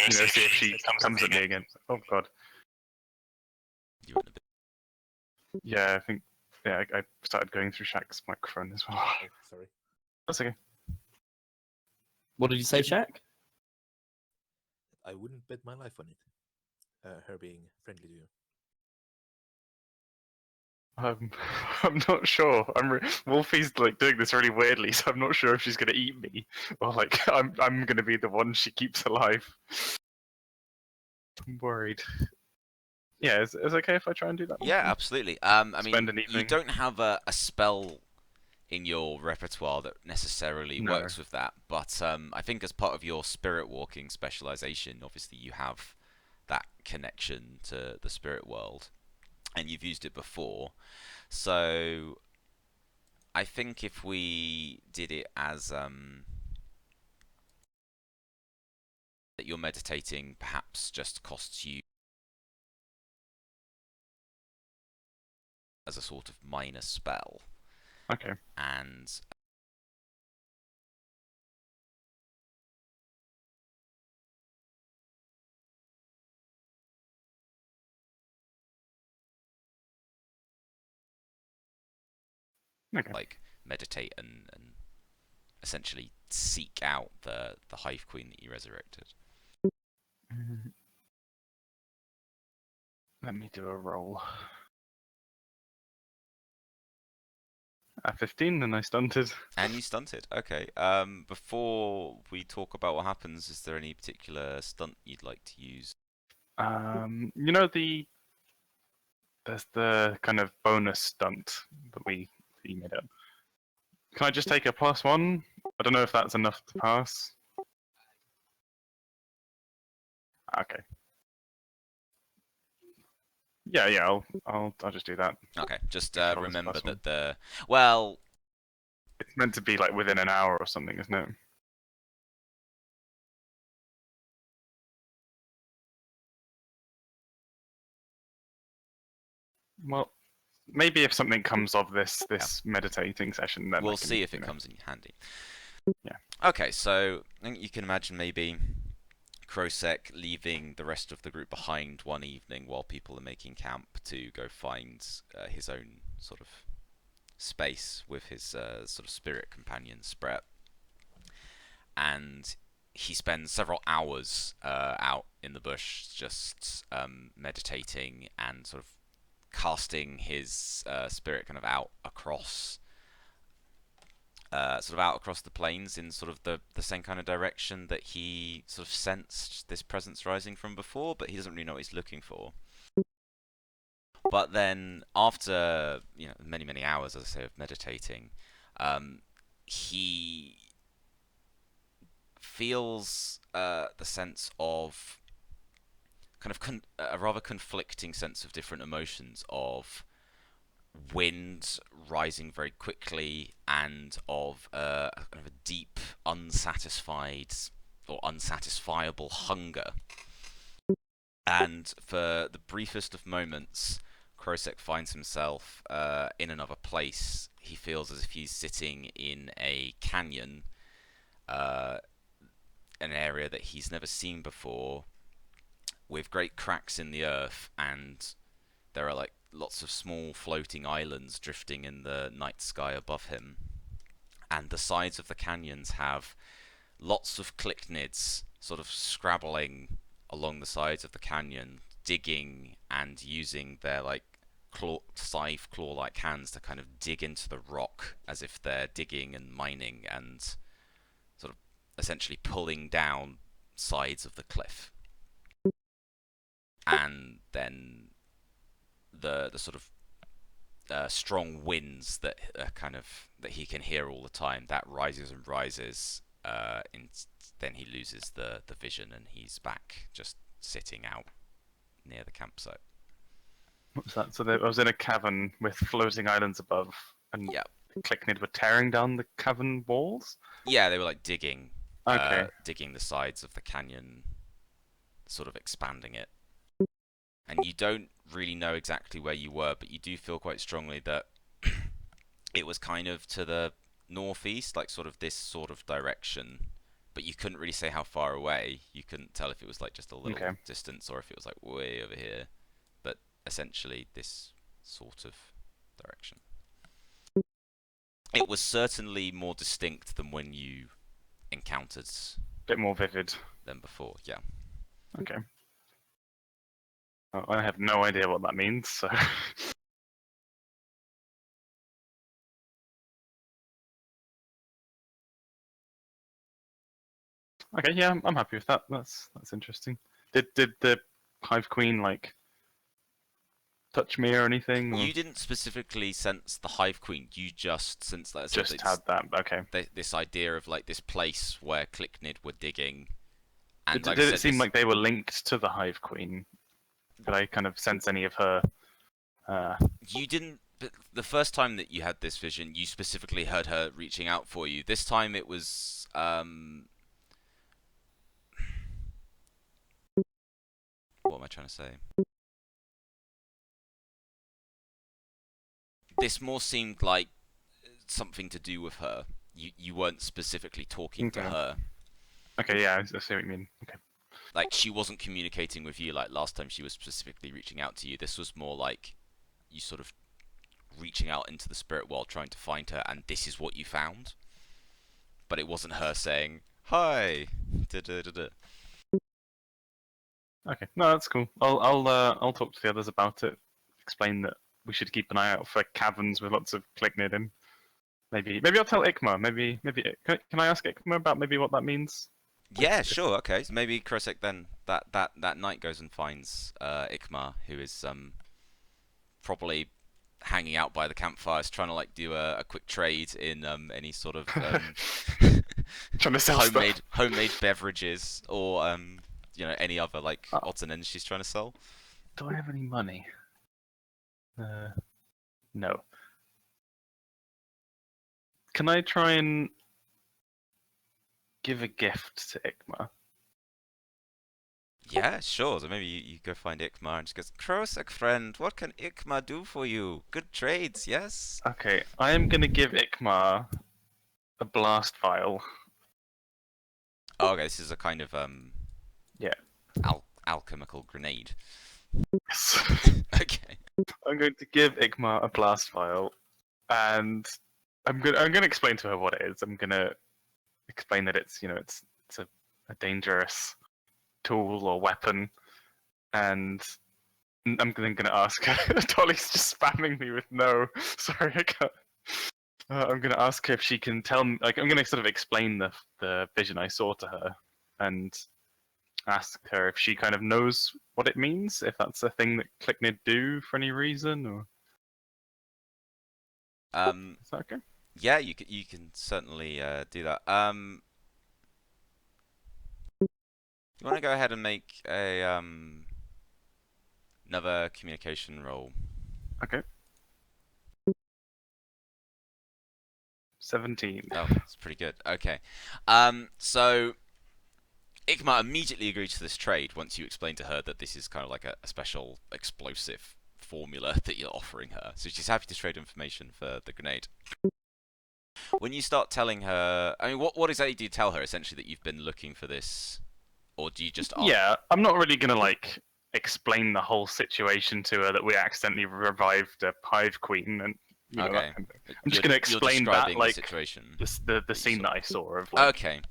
see if she comes at me again. Oh God. You're in a bit. Yeah, I think. Yeah, I started going through Shaq's microphone as well. Oh, sorry. That's okay. What did you say, Shaq? I wouldn't bet my life on it. Her being friendly to you. I'm not sure. Wolfie's like doing this really weirdly, so I'm not sure if she's gonna eat me or like I'm gonna be the one she keeps alive. I'm worried. Yeah, is it okay if I try and do that? Yeah, Wolfie? absolutely. I Spend mean, an you evening. don't have a spell in your repertoire that necessarily No. works with that, but I think as part of your spirit walking specialization, obviously you have that connection to the spirit world, and you've used it before. So I think if we did it as that you're meditating perhaps just costs you as a sort of minor spell, Okay. and Okay. like meditate and essentially seek out the hive queen that you resurrected. Let me do a roll. At 15, and I stunted. And you stunted. Okay. Before we talk about what happens, is there any particular stunt you'd like to use? You know there's the kind of bonus stunt that we made up. Can I just take a +1? I don't know if that's enough to pass. Okay. Yeah. I'll just do that. Okay. Just If it was remember +1. that well, It's meant to be like within an hour or something, isn't it? Well, maybe if something comes of this meditating session, then we'll I can, see if it you know. comes in handy. Yeah. Okay, so I think you can imagine maybe Krosek leaving the rest of the group behind one evening while people are making camp to go find his own sort of space with his sort of spirit companion, Spret. And he spends several hours out in the bush just meditating and sort of casting his spirit kind of out across the plains in sort of the same kind of direction that he sort of sensed this presence rising from before, but he doesn't really know what he's looking for. But then after many hours, as I say, of meditating, he feels the sense of kind of a rather conflicting sense of different emotions of wind rising very quickly and of kind of a deep, unsatisfied or unsatisfiable hunger. And for the briefest of moments, Krosek finds himself in another place. He feels as if he's sitting in a canyon, an area that he's never seen before, with great cracks in the earth, and there are like lots of small floating islands drifting in the night sky above him. And the sides of the canyons have lots of clicknids sort of scrabbling along the sides of the canyon, digging and using their like scythe claw-like hands to kind of dig into the rock as if they're digging and mining and sort of essentially pulling down sides of the cliff. And then the sort of strong winds that that he can hear all the time, that rises and rises. Then he loses the vision and he's back just sitting out near the campsite. What's that? So I was in a cavern with floating islands above, and Yeah, Clicknid were tearing down the cavern walls. yeah, they were like digging, Okay. digging the sides of the canyon, sort of expanding it. And you don't really know exactly where you were, but you do feel quite strongly that it was kind of to the northeast, like sort of this sort of direction. But you couldn't really say how far away. You couldn't tell if it was like just a little Okay. distance or if it was like way over here. But essentially this sort of direction. It was certainly more distinct than when you encountered Bit more vivid. them before, yeah. Okay. I have no idea what that means, so. Okay, yeah, I'm happy with that. That's interesting. Did the Hive Queen like touch me or anything? Or You didn't specifically sense the Hive Queen. You just sensed that. just had that? Okay. This idea of like this place where Clicknid were digging, and Did, like did I it said, seem this, like they were linked to the Hive Queen? Did I kind of sense any of her? you didn't. But the first time that you had this vision, you specifically heard her reaching out for you. This time it was what am I trying to say? This more seemed like something to do with her. You weren't specifically talking to Okay. her. Okay, yeah, I see what you mean. Okay. Like she wasn't communicating with you like last time she was specifically reaching out to you. This was more like you sort of reaching out into the spirit world trying to find her, and this is what you found. But it wasn't her saying, "Hi." Da-da-da-da. Okay, no, that's cool. I'll talk to the others about it. Explain that we should keep an eye out for caverns with lots of Clicknid in. maybe I'll tell Ikma. Maybe can I ask Ikma about maybe what that means? Yeah, sure. Okay, so maybe Krosek then that night goes and finds Ikmar, who is probably hanging out by the campfires, trying to like do a quick trade in any sort of Trying to sell stuff. homemade beverages or any other like Oh. odds and ends she's trying to sell. Do I have any money? No. Can I try and give a gift to Ikma? Yeah, sure. So maybe you go find Ikmar and she goes, Krosek friend, what can Ikmar do for you? Good trades, yes? Okay, I am gonna give Ikma a blast vial. Oh, okay, this is a kind of Yeah. alchemical grenade. Yes. Okay. I'm going to give Ikma a blast vial, and I'm gonna explain to her what it is. I'm gonna explain that it's a dangerous tool or weapon, and I'm then gonna ask her. Dolly's just spamming me with no. Sorry, I can't. I'm gonna ask her if she can tell me. Like, I'm gonna sort of explain the vision I saw to her, and ask her if she kind of knows what it means, if that's a thing that Clicknid do for any reason, or is that okay? Yeah, you can certainly do that. You want to go ahead and make a another communication roll? Okay. 17. Oh, it's pretty good. Okay. So Ikma immediately agreed to this trade once you explained to her that this is kind of like a special explosive formula that you're offering her. So she's happy to trade information for the grenade. When you start telling her, I mean, what exactly do you tell her? Essentially, that you've been looking for this, or do you just ask? Yeah, I'm not really gonna like explain the whole situation to her that we accidentally revived a hive queen, and that Okay. kind of- I'm just gonna explain you're that, describing like the situation. the scene saw. that I saw of like Okay.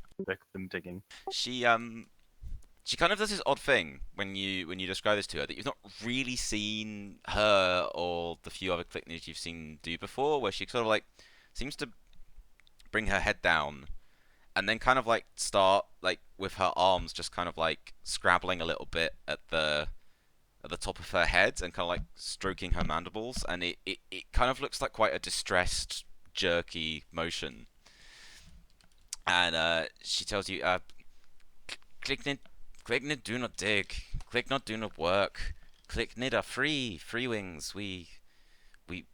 them digging. She kind of does this odd thing when you describe this to her that you've not really seen her or the few other clickers you've seen do before, where she sort of like seems to bring her head down and then kind of like start like with her arms just kind of like scrabbling a little bit at the top of her head and kind of like stroking her mandibles, and it kind of looks like quite a distressed, jerky motion. And she tells you, Clicknid do not dig, Clicknid do not work, Clicknid are free wings. We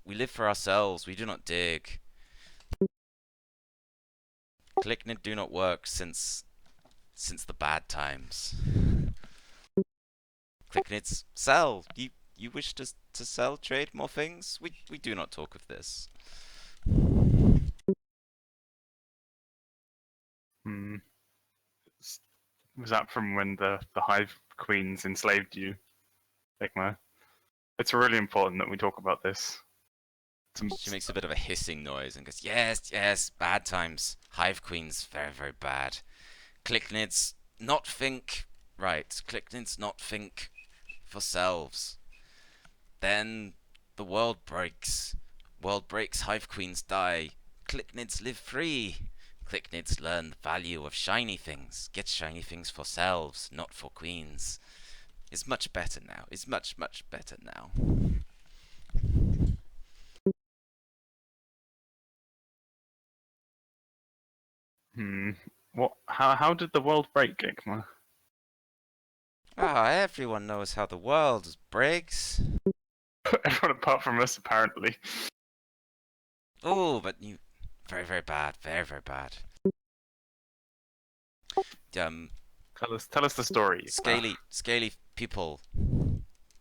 live for ourselves. We do not dig. Clicknid do not work since the bad times. Clicknids sell. You wish to sell, trade more things? We do not talk of this. Hmm. Was that from when the hive queens enslaved you, Ikma? It's really important that we talk about this. She makes a bit of a hissing noise and goes, yes, bad times. Hive queens, very, very bad. Clicknids not think right. Clicknids not think for selves. Then the world breaks. World breaks, hive queens die. Clicknids live free. Clicknids learn the value of shiny things. Get shiny things for selves, not for queens. It's much better now. It's much, much better now. What? How did the world break, Ikma? Ah, everyone knows how the world breaks. Everyone apart from us, apparently. Oh, but you... Very, very bad. Very, very bad. Tell us the story. Scaly people.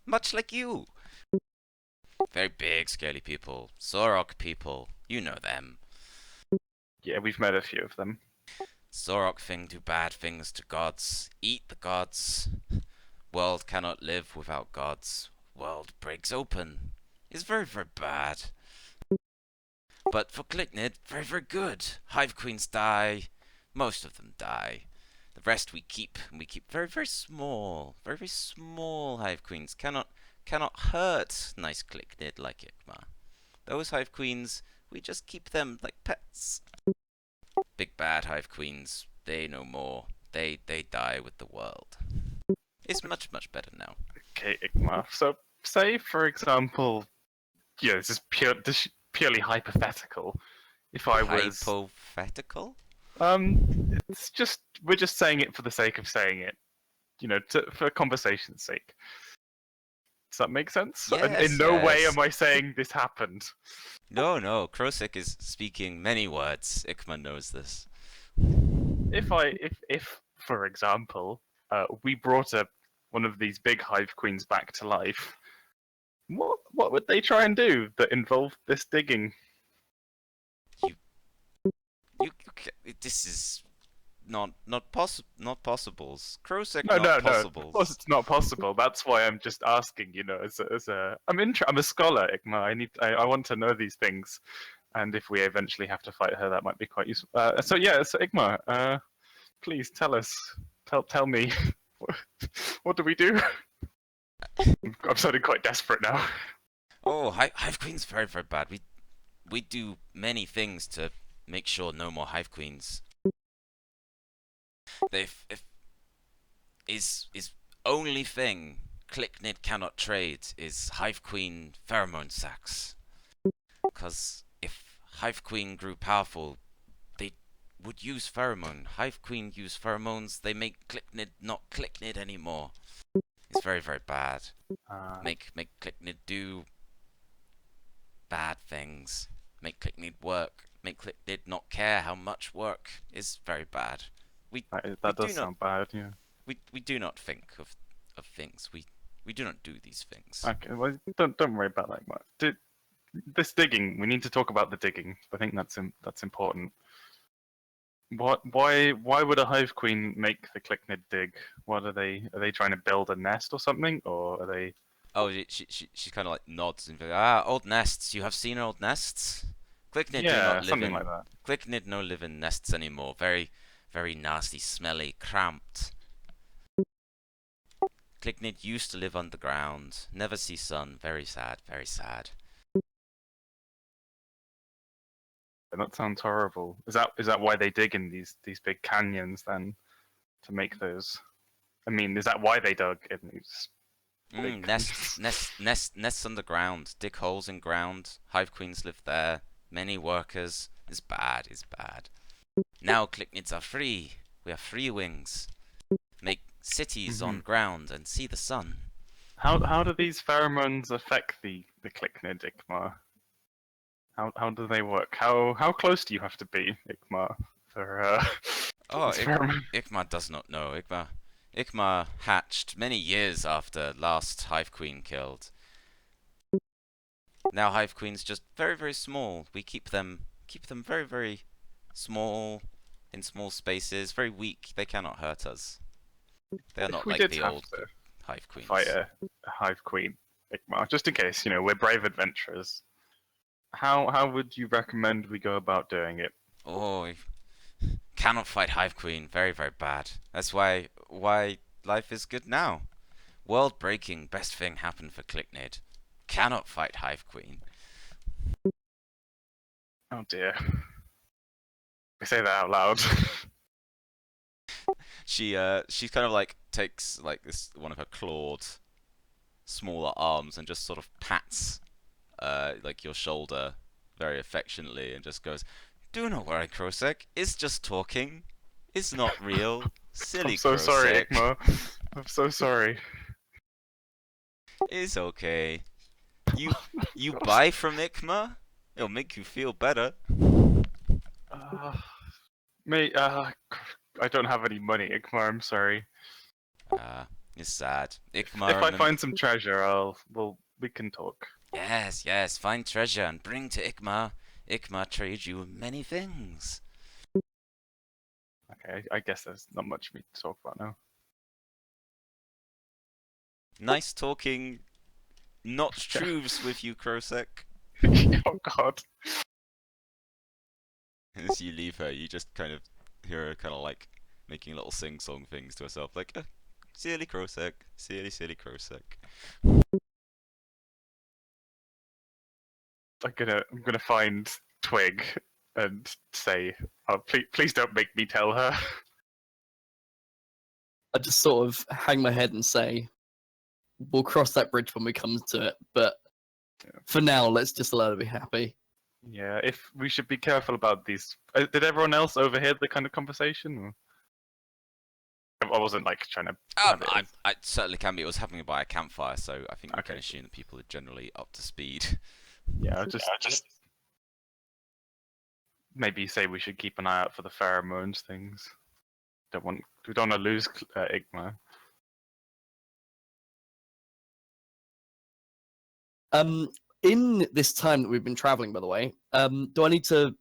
Much like you. Very big, scaly people. Sorok people. You know them. Yeah, we've met a few of them. Sorok thing do bad things to gods. Eat the gods. World cannot live without gods. World breaks open. It's very, very bad. But for Clicknid, very, very good. Hive queens die. Most of them die. The rest we keep, and we keep very, very small. Very, very small hive queens. Cannot hurt nice Clicknid like Ikma. Those hive queens We just keep them like pets. Big bad hive queens, they no more. They die with the world. It's much better now. Okay, Igmar. So, say for example, this is purely hypothetical. If I was, Hypothetical? it's just we're just saying it for the sake of saying it. For conversation's sake. Does that make sense? In Yes, no way yes. am I saying this happened. No, Krosek is speaking many words. Ikma knows this. If for example, we brought one of these big hive queens back to life, what would they try and do that involved this digging? This is not possibles. Krosek No, not no, no. Of course, possibles. it's not possible. That's why I'm just asking. I'm a scholar, Igma. I want to know these things, and if we eventually have to fight her, that might be quite useful. So Igma, please tell us. Tell me, what do we do? I'm sounding quite desperate now. Oh, hive queen's very bad. We do many things to make sure no more hive queens. If is only thing Clicknid cannot trade is hive queen pheromone sacs. Cause if hive queen grew powerful, they would use pheromone. Hive queen use pheromones. They make Clicknid not Clicknid anymore. It's very bad. Make Clicknid do bad things. Make Clicknid work. Make Clicknid not care how much work is very bad. That does sound bad. Yeah. We do not think of things. We do not do these things. Okay. Well, don't worry about that much. This digging. We need to talk about the digging. I think that's important. Why would a hive queen make the Clicknid dig? What are they? Are they trying to build a nest or something, or are they? Oh, she kind of like nods and goes, old nests. You have seen old nests. Clicknid do not Yeah, live something in like that. Clicknid no live in nests anymore. Very nasty, smelly, cramped. Clicknid used to live underground, never see sun. Very sad, very sad. That sounds horrible. Is that why they dig in these big canyons then, to make those? I mean, is that why they dug in these big Nests underground. Dig holes in ground. Hive queens live there. Many workers. It's bad. It's bad. Now Clicknids are free. We are free wings. Make cities on ground and see the sun. How do these pheromones affect the Clicknid, Ikmar? How do they work? How close do you have to be, Ikmar, for Oh, pheromone? Ikmar does not know. Ikmar hatched many years after last hive queen killed. Now hive queens just very small. We keep them very small in small spaces, very weak. They cannot hurt us. They are If not we like did the have old to hive queens. fight a hive queen, Ikmar, just in case, we're brave adventurers. How would you recommend we go about doing it? Oh, we cannot fight hive queen. Very bad. That's why life is good now. World breaking. Best thing happened for Clicknid. Cannot fight hive queen. Oh dear. We say that out loud. She kind of like takes like this one of her clawed smaller arms and just sort of pats like your shoulder very affectionately and just goes, "Do not worry, Krosek. It's just talking. It's not real. Silly I'm so sorry, Krosek. Ikmar. I'm so sorry. It's okay. You buy from Ikma? It'll make you feel better." Uh, mate, I don't have any money, Ikmar. I'm sorry. It's sad. Ikma, If I remember. find some treasure, we can talk. Yes, find treasure and bring to Ikma. Ikma trades you many things. Okay, I guess there's not much for me to talk about now. Nice talking not truths with you, Krosek. Oh God. As you leave her, you just kind of hear her kind of like making little sing-song things to herself, like, silly Krosek, silly Krosek. I'm gonna find Twig and say, "Oh, please don't make me tell her." I just sort of hang my head and say, we'll cross that bridge when we come to it, but for now, let's just let her be happy. Yeah, if we should be careful about these. Did everyone else overhear the kind of conversation? Or? I wasn't like trying to. Have it as- I certainly can be. It was happening by a campfire, so I think we can Okay. assume that people are generally up to speed. Yeah, just maybe say we should keep an eye out for the pheromones things. We don't want to lose Igma. In this time that we've been traveling, by the way, do I need to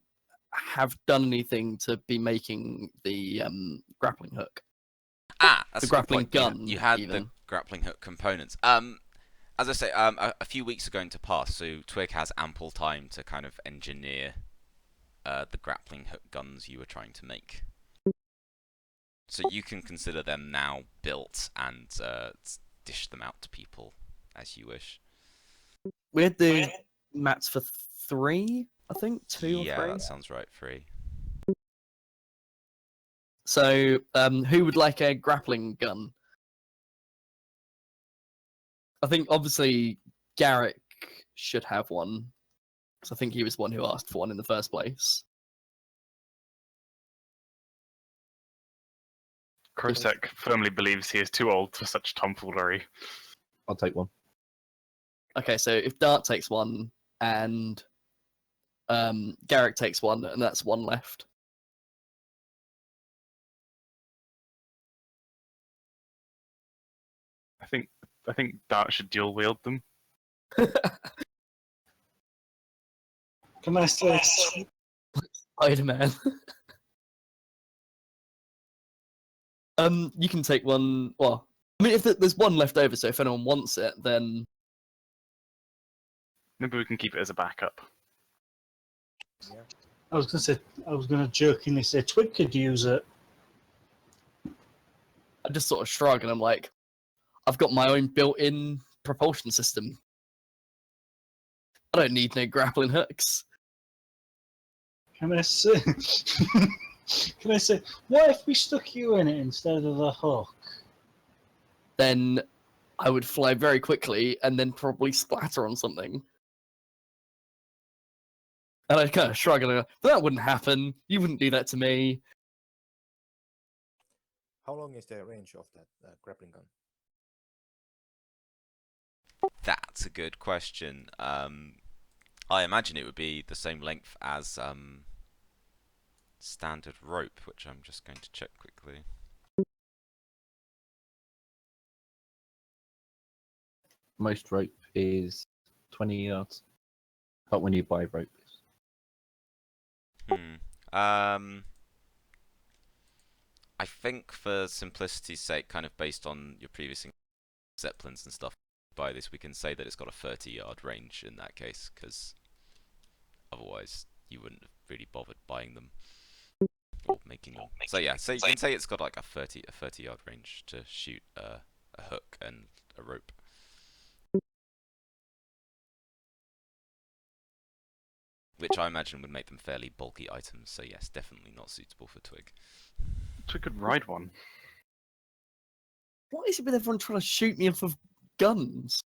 have done anything to be making the grappling hook? That's The a good grappling point. gun, You had the even. grappling hook components. As I say, a few weeks are going to pass, so Twig has ample time to kind of engineer the grappling hook guns you were trying to make. So you can consider them now built and dish them out to people as you wish. We had the mats for 3, I think, 2 or Yeah, 3. that sounds right. 3. So, who would like a grappling gun? I think obviously Garrick should have one, because I think he was the one who asked for one in the first place. Krosek firmly believes he is too old for such tomfoolery. I'll take one. Okay, so if Dart takes one and Garrick takes one, and that's one left. I think Dart should dual wield them. Can I say Spider-Man. You can take one. Well, I mean, if there's one left over, so if anyone wants it, then Maybe we can keep it as a backup. Yeah. I was gonna jokingly say Twig could use it. I just sort of shrug and I'm like, I've got my own built-in propulsion system. I don't need no grappling hooks. Can I say? Can I say? What if we stuck you in it instead of the hook? Then I would fly very quickly and then probably splatter on something. And I'd kind of shrug and I go, that wouldn't happen. You wouldn't do that to me. How long is the range of that grappling gun? That's a good question. I imagine it would be the same length as standard rope, which I'm just going to check quickly. Most rope is 20 yards. But when you buy rope, I think for simplicity's sake, kind of based on your previous Zeppelins and stuff, by this we can say that it's got a 30-yard range in that case, because otherwise you wouldn't have really bothered buying them or making them. So yeah, so you can say it's got like a 30-yard range to shoot a hook and a rope. Which I imagine would make them fairly bulky items, so yes, definitely not suitable for Twig. Twig could ride one. What is it with everyone trying to shoot me off of guns?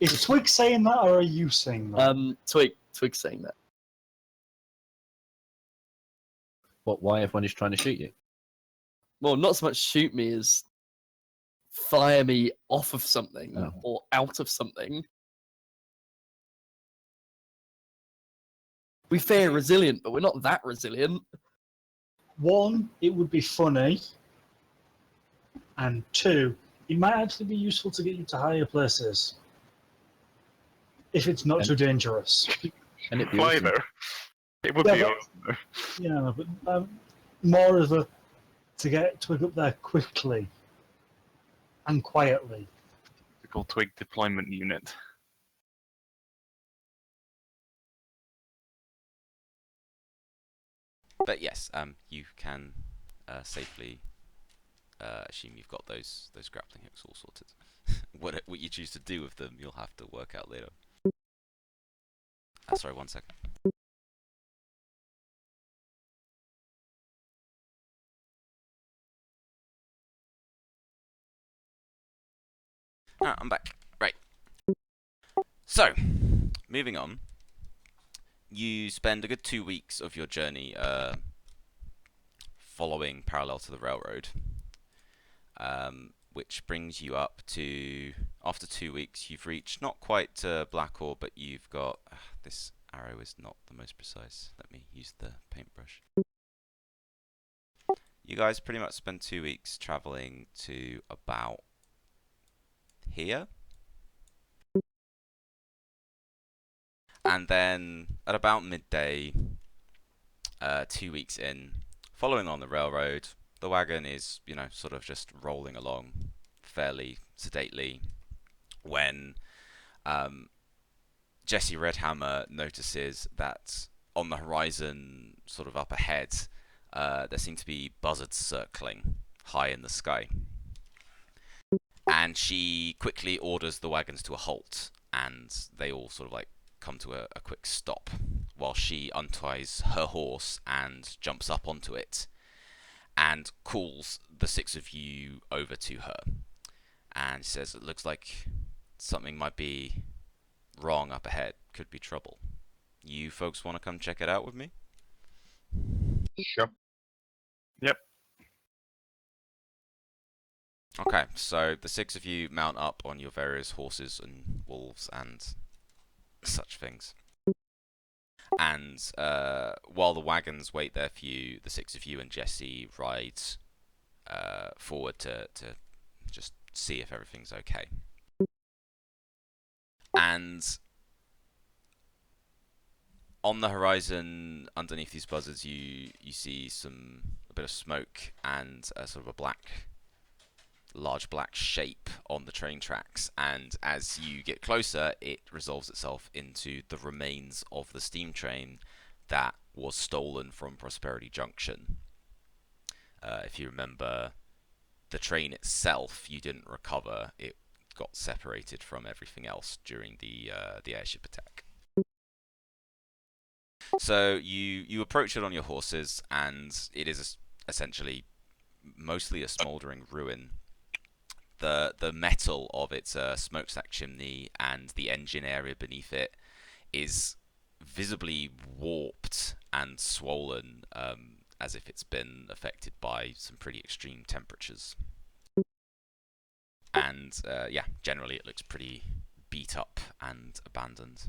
Is Twig saying that, or are you saying that? Twig saying that. why everyone is trying to shoot you? Well, not so much shoot me as fire me off of something Oh. or out of something. We fear resilient, but we're not that resilient. One, it would be funny, and two, it might actually be useful to get you to higher places if it's not And- too dangerous. And it'd be Fly awesome. though. It would Yeah, be but- awesome though. Yeah, but more of a to get Twig up there quickly and quietly. Typical Twig deployment unit. But yes, you can safely assume you've got those grappling hooks all sorted. What you choose to do with them, you'll have to work out later. Sorry, 1 second. I'm back. Right. So, moving on. You spend a good 2 weeks of your journey following parallel to the railroad, which brings you up to, after 2 weeks, you've reached not quite Blackall, but you've got, this arrow is not the most precise. Let me use the paintbrush. You guys pretty much spend 2 weeks traveling to about here. And then at about midday, 2 weeks in, following on the railroad, the wagon is, you know, sort of just rolling along fairly sedately when Jesse Redhammer notices that on the horizon, sort of up ahead, there seem to be buzzards circling high in the sky. And she quickly orders the wagons to a halt, and they all sort of like come to a quick stop while she unties her horse and jumps up onto it and calls the 6 of you over to her and says, it looks like something might be wrong up ahead, could be trouble. You folks want to come check it out with me? Sure. Yep. Okay, so the 6 of you mount up on your various horses and wolves and such things. And while the wagons wait there for you, the 6 of you and Jesse ride forward to just see if everything's okay. And on the horizon, underneath these buzzards, you see a bit of smoke and a sort of a large black shape on the train tracks. And as you get closer, it resolves itself into the remains of the steam train that was stolen from Prosperity Junction. If you remember, the train itself you didn't recover. It got separated from everything else during the airship attack. So you approach it on your horses, and it is essentially mostly a smouldering ruin. The metal of its smokestack chimney and the engine area beneath it is visibly warped and swollen, as if it's been affected by some pretty extreme temperatures. And yeah, generally it looks pretty beat up and abandoned.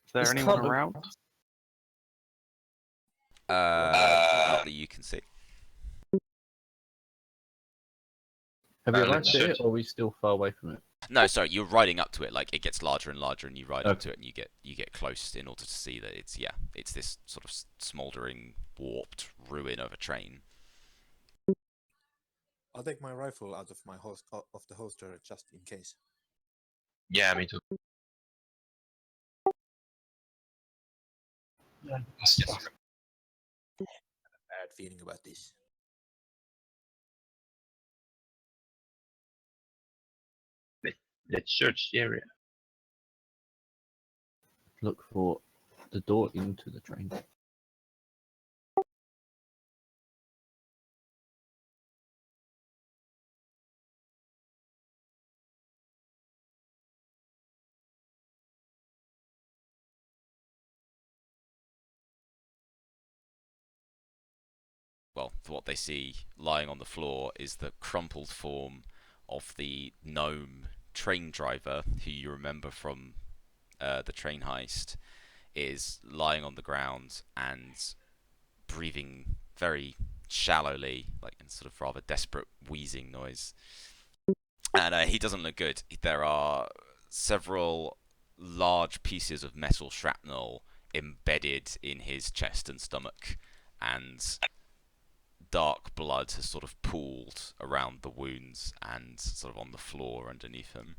Is there This anyone can't- around? Not that you can see. Have you let's arrived here, search. or are we still far away from it? No, sorry, you're riding up to it. Like, it gets larger and larger, and you ride up Okay. to it, and you get close in order to see that it's this sort of smouldering, warped ruin of a train. I'll take my rifle out of my of the holster just in case. Yeah, me too. Yeah. Yes. Bad feeling about this. Let's search the area. Look for the door into the train. Well, what they see lying on the floor is the crumpled form of the gnome train driver, who you remember from the train heist, is lying on the ground and breathing very shallowly, like in sort of rather desperate wheezing noise. And he doesn't look good. There are several large pieces of metal shrapnel embedded in his chest and stomach, and dark blood has sort of pooled around the wounds and sort of on the floor underneath him.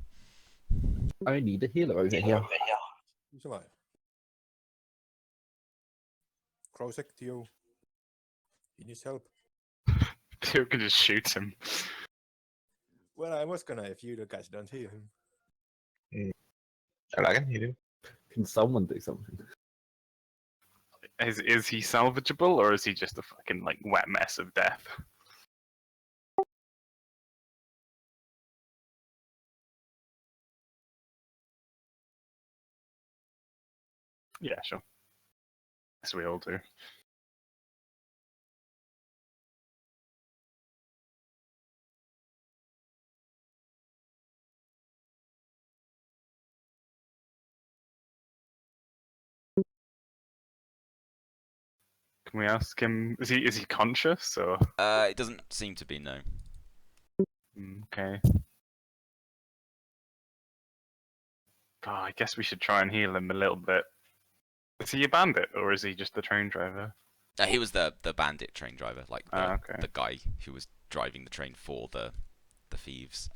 I need a healer over here. He's alive. Krosek, Theo. He needs help. You can just shoot him. Well, I was gonna if you guys don't heal him. I can hear you. Can someone do something? Is he salvageable, or is he just a fucking like wet mess of death? Yeah, sure. As we all do. Can we ask him? Is he conscious or? It doesn't seem to be, no. Okay. Oh, I guess we should try and heal him a little bit. Is he a bandit or is he just the train driver? He was the bandit train driver, like Okay. the guy who was driving the train for the thieves.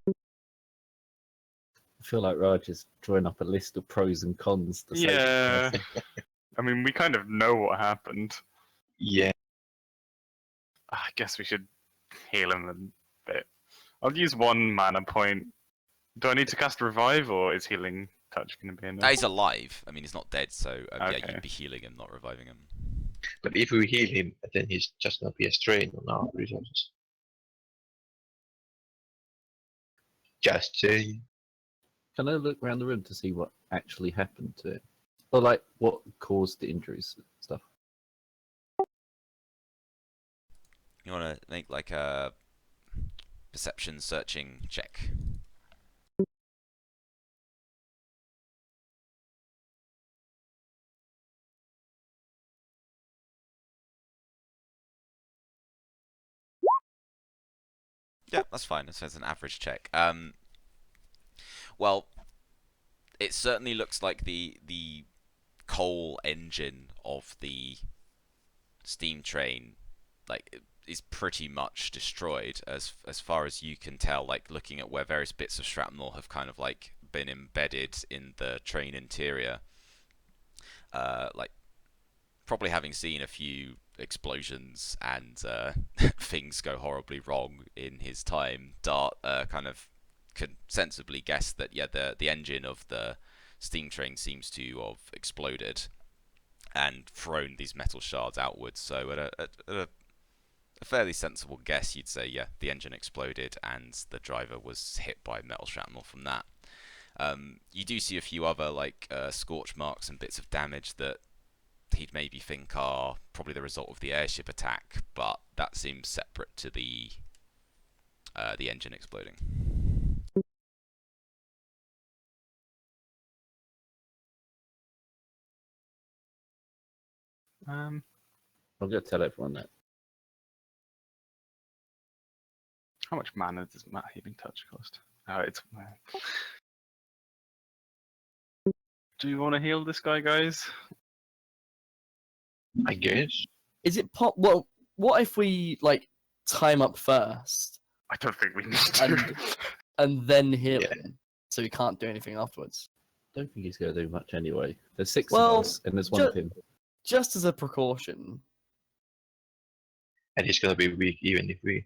I feel like Raj is drawing up a list of pros and cons to say. Yeah. I mean, we kind of know what happened. Yeah. I guess we should heal him a bit. I'll use 1 mana point. Do I need to cast Revive, or is Healing Touch going to be enough? He's alive. I mean, he's not dead, so yeah, Okay. you'd be healing him, not reviving him. But if we heal him, then he's just gonna be a strain on our resources. Just saying. Can I look around the room to see what actually happened to it? Or like what caused the injuries and stuff? You want to make like a perception searching check. Yeah, that's fine. It says an average check. Well, it certainly looks like the coal engine of the steam train, like, is pretty much destroyed as far as you can tell. Like, looking at where various bits of shrapnel have kind of like been embedded in the train interior. Like, probably having seen a few explosions and things go horribly wrong in his time, Dart kind of can sensibly guess that, yeah, the engine of the steam train seems to have exploded and thrown these metal shards outwards. So at a fairly sensible guess, you'd say, yeah, the engine exploded and the driver was hit by metal shrapnel from that. You do see a few other like scorch marks and bits of damage that he'd maybe think are probably the result of the airship attack, but that seems separate to the engine exploding. Um, I'm gonna tell everyone that. how much mana does Healing Touch cost? Oh, it's. Do you want to heal this guy, guys? I guess. Is it pop? Well, what if we like time up first I don't think we need to. and then heal Yeah. him, so we can't do anything afterwards? Don't think he's gonna do much anyway. There's 6 Well, of us and there's one of him. Just as a precaution. And he's gonna be weak even if we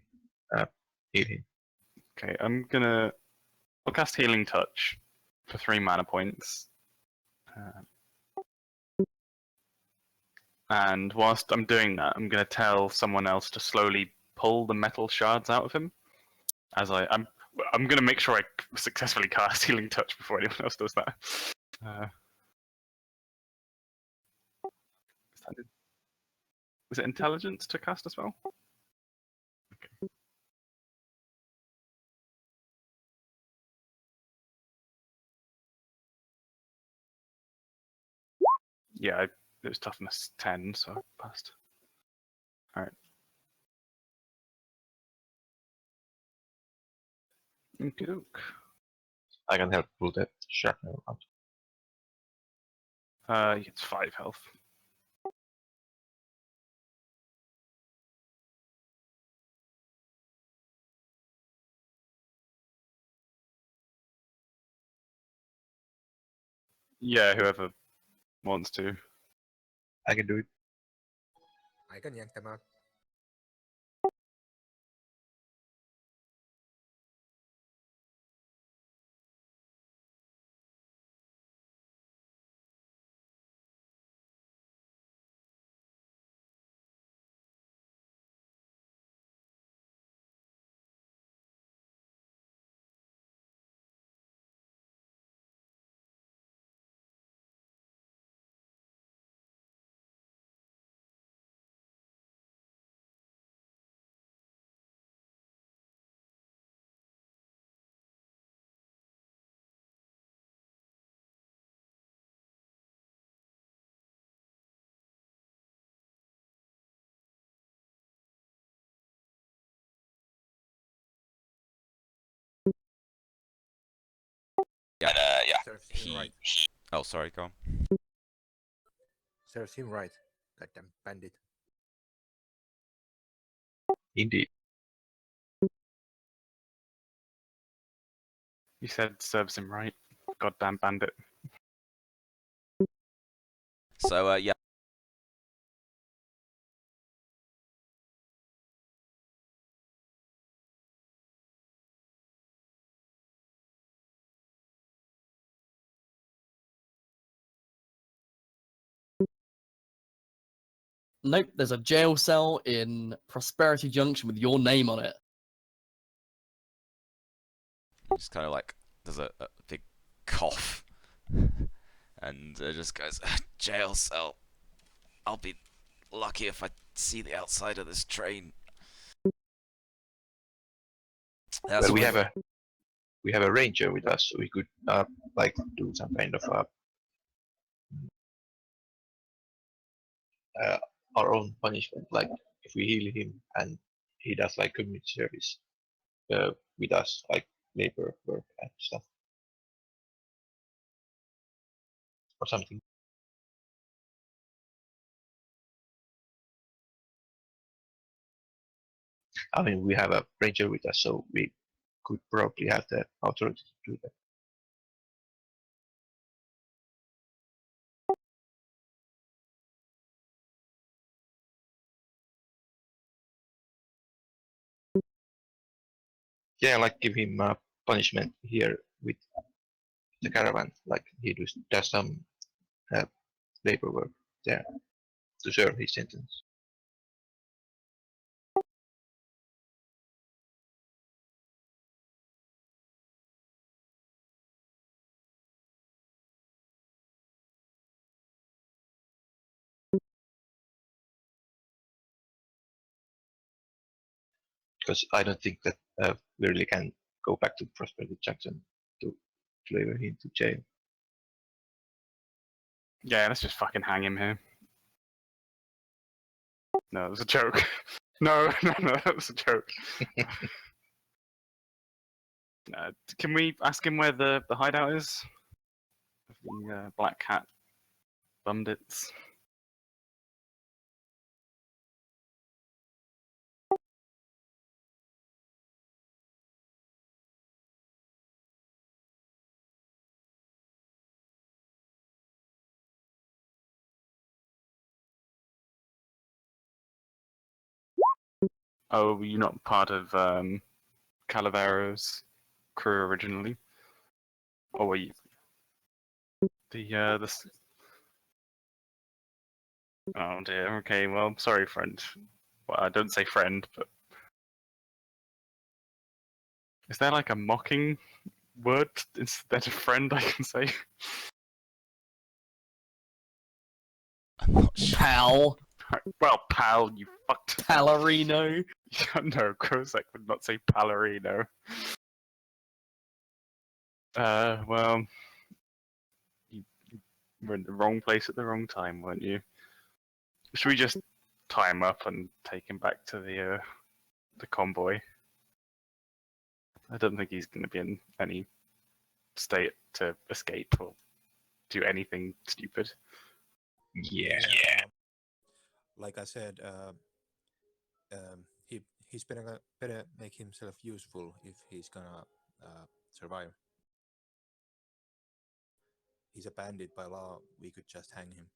heal him. Okay, I'll cast Healing Touch for 3 mana points. And whilst I'm doing that, I'm gonna tell someone else to slowly pull the metal shards out of him. I'm gonna make sure I successfully cast Healing Touch before anyone else does that. Is it Intelligence to cast a spell? Okay. Yeah, it was toughness 10, so I passed. Alright. Okie doke. I can help pull that shrapnel out. He gets 5 health. Yeah, whoever wants to. I can do it. I can yank them out. Serves him he. right. Oh, sorry, go on. Serves him right. Goddamn bandit. Indeed. You said serves him right. Goddamn bandit. So, yeah. Nope, there's a jail cell in Prosperity Junction with your name on it. Just kind of like, there's a big cough. And it just goes, jail cell. I'll be lucky if I see the outside of this train. That's Well, what we have a ranger with us, so we could like do some kind of our own punishment. Like if we heal him and he does like community service with us, like labor work and stuff or something. I mean, we have a ranger with us, so we could probably have the authority to do that. Yeah, like give him a punishment here with the caravan, like he does some uh, labor work there to serve his sentence. Because I don't think that we really can go back to Prosperity Jackson to deliver him to jail. Yeah, let's just fucking hang him here. No, it was a joke. No, that was a joke. Can we ask him where the hideout is? Of the Black Cat bandits. Oh, were you not part of Calavero's crew originally? Or were you the Oh dear. Okay. Well, sorry, friend. Well, I don't say friend, but is there like a mocking word instead of friend I can say? I'm not sure. Pal. Well, pal, you fucked. Palerino. No, Kozak would not say Palerino. Well, you were in the wrong place at the wrong time, weren't you? Should we just tie him up and take him back to the convoy? I don't think he's going to be in any state to escape or do anything stupid. Yeah. Like I said, he's better make himself useful if he's gonna survive. He's a bandit by law. We could just hang him.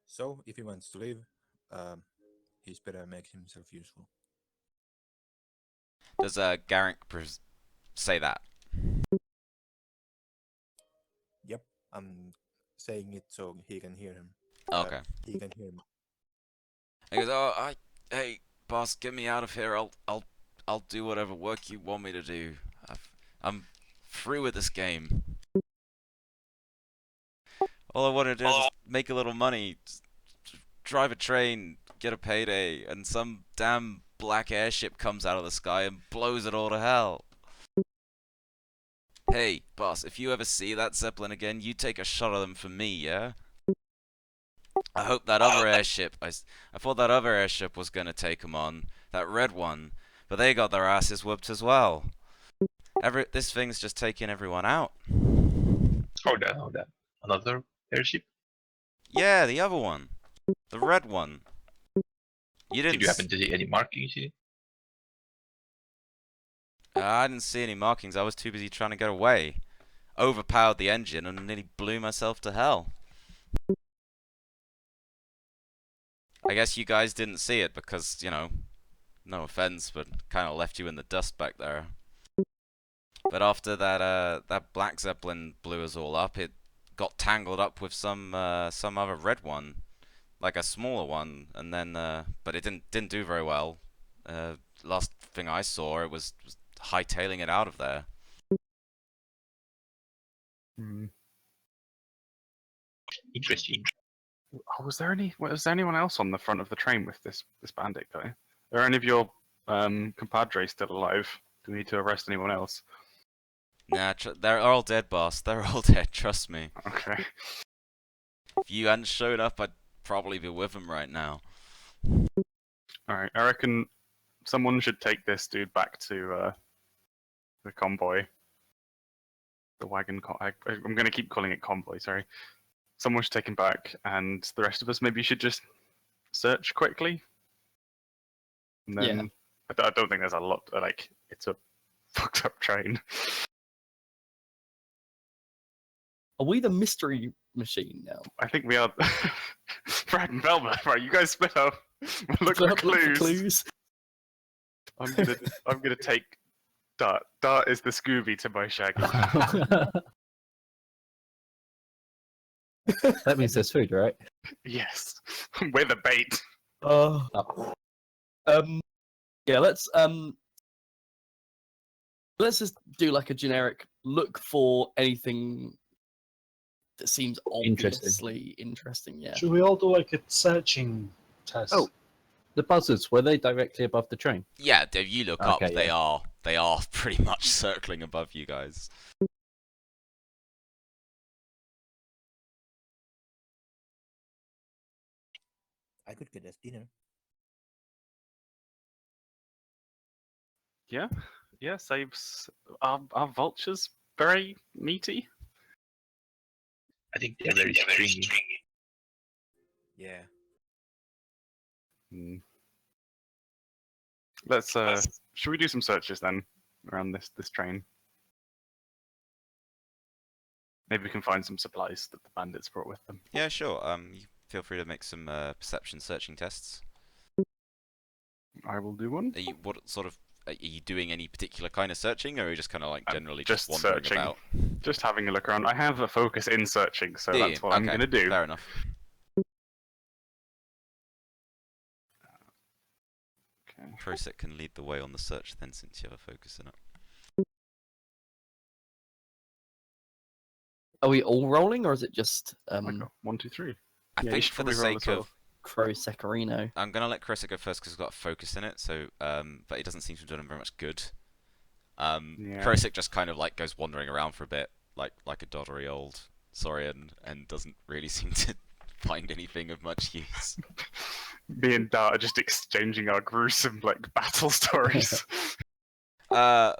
So if he wants to live, he's better make himself useful. Does Garrick say that? Yep, I'm saying it so he can hear him. Okay. He can hear me. He goes, oh, hey, boss, get me out of here. I'll do whatever work you want me to do. I'm through with this game. All I want to do is just make a little money, drive a train, get a payday, and some damn black airship comes out of the sky and blows it all to hell. Hey, boss, if you ever see that Zeppelin again, you take a shot of them for me, yeah? I hope that other airship, I thought that other airship was gonna take them on, that red one, but they got their asses whooped as well. This thing's just taking everyone out. Hold on, hold on. Another airship? Yeah, the other one. The red one. You Did didn't you happen to see any markings in it? I didn't see any markings. I was too busy trying to get away. Overpowered the engine and nearly blew myself to hell. I guess you guys didn't see it because, you know, no offense, but kind of left you in the dust back there. But after that black zeppelin blew us all up, it got tangled up with some other red one, like a smaller one, and then but it didn't do very well. Last thing I saw, it was hightailing it out of there. Interesting. Oh, was there anyone else on the front of the train with this bandit guy? Are any of your compadres still alive? Do we need to arrest anyone else? Nah, they're all dead, boss. They're all dead. Trust me. Okay. If you hadn't showed up, I'd probably be with them right now. All right. I reckon someone should take this dude back to the convoy. The wagon. I'm going to keep calling it convoy. Sorry. Someone should take him back, and the rest of us maybe should just search quickly. And then Yeah. I don't think there's a lot. Like, it's a fucked up train. Are we the mystery machine now? I think we are. Brad and Velma, right? You guys split up. Look for clues. I'm gonna take Dart. Dart is the Scooby to my Shaggy. That means there's food, right? Yes, we're the bait. Oh. Yeah, let's just do like a generic look for anything that seems obviously interesting. Yeah. Should we all do like a searching test? Oh. The buzzards, were they directly above the train? Yeah, if you look up, Okay, they yeah. are pretty much circling above you guys. I could get us dinner. Yeah. Saves. Are vultures very meaty? I think they're very stringy. Yeah. Let's. Should we do some searches then around this train? Maybe we can find some supplies that the bandits brought with them. Yeah, sure. You feel free to make some perception searching tests. I will do one. Are you doing any particular kind of searching, or are you just kind of like I'm generally just wandering searching. about? Just having a look around. I have a focus in searching, so Do that's you? what I'm Okay, going to do. Fair enough. Okay. Prosec can lead the way on the search then, since you have a focus in it. Are we all rolling, or is it just I got 1, 2, 3. I Yeah, you think should for the probably roll sake as well. of, Crow Secarino? I'm gonna let Prosec go first because he's got a focus in it. So, but it doesn't seem to have done him very much good. Yeah. Prosec just kind of like goes wandering around for a bit, like a doddery old Saurian, and doesn't really seem to find anything of much use. Me and Dart are just exchanging our gruesome like battle stories.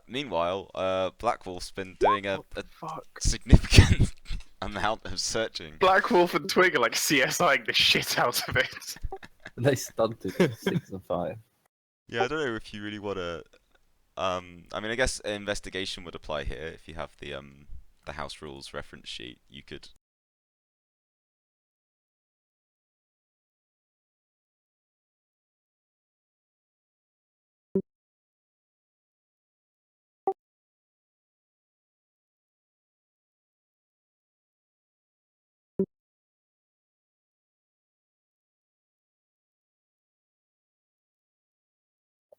Meanwhile, Black Wolf's been doing a Fuck. significant amount of searching. Black Wolf and Twig are like CSIing the shit out of it. They stunted 6 and 5. Yeah, I don't know if you really want to. I mean, I guess investigation would apply here if you have the house rules reference sheet. You could.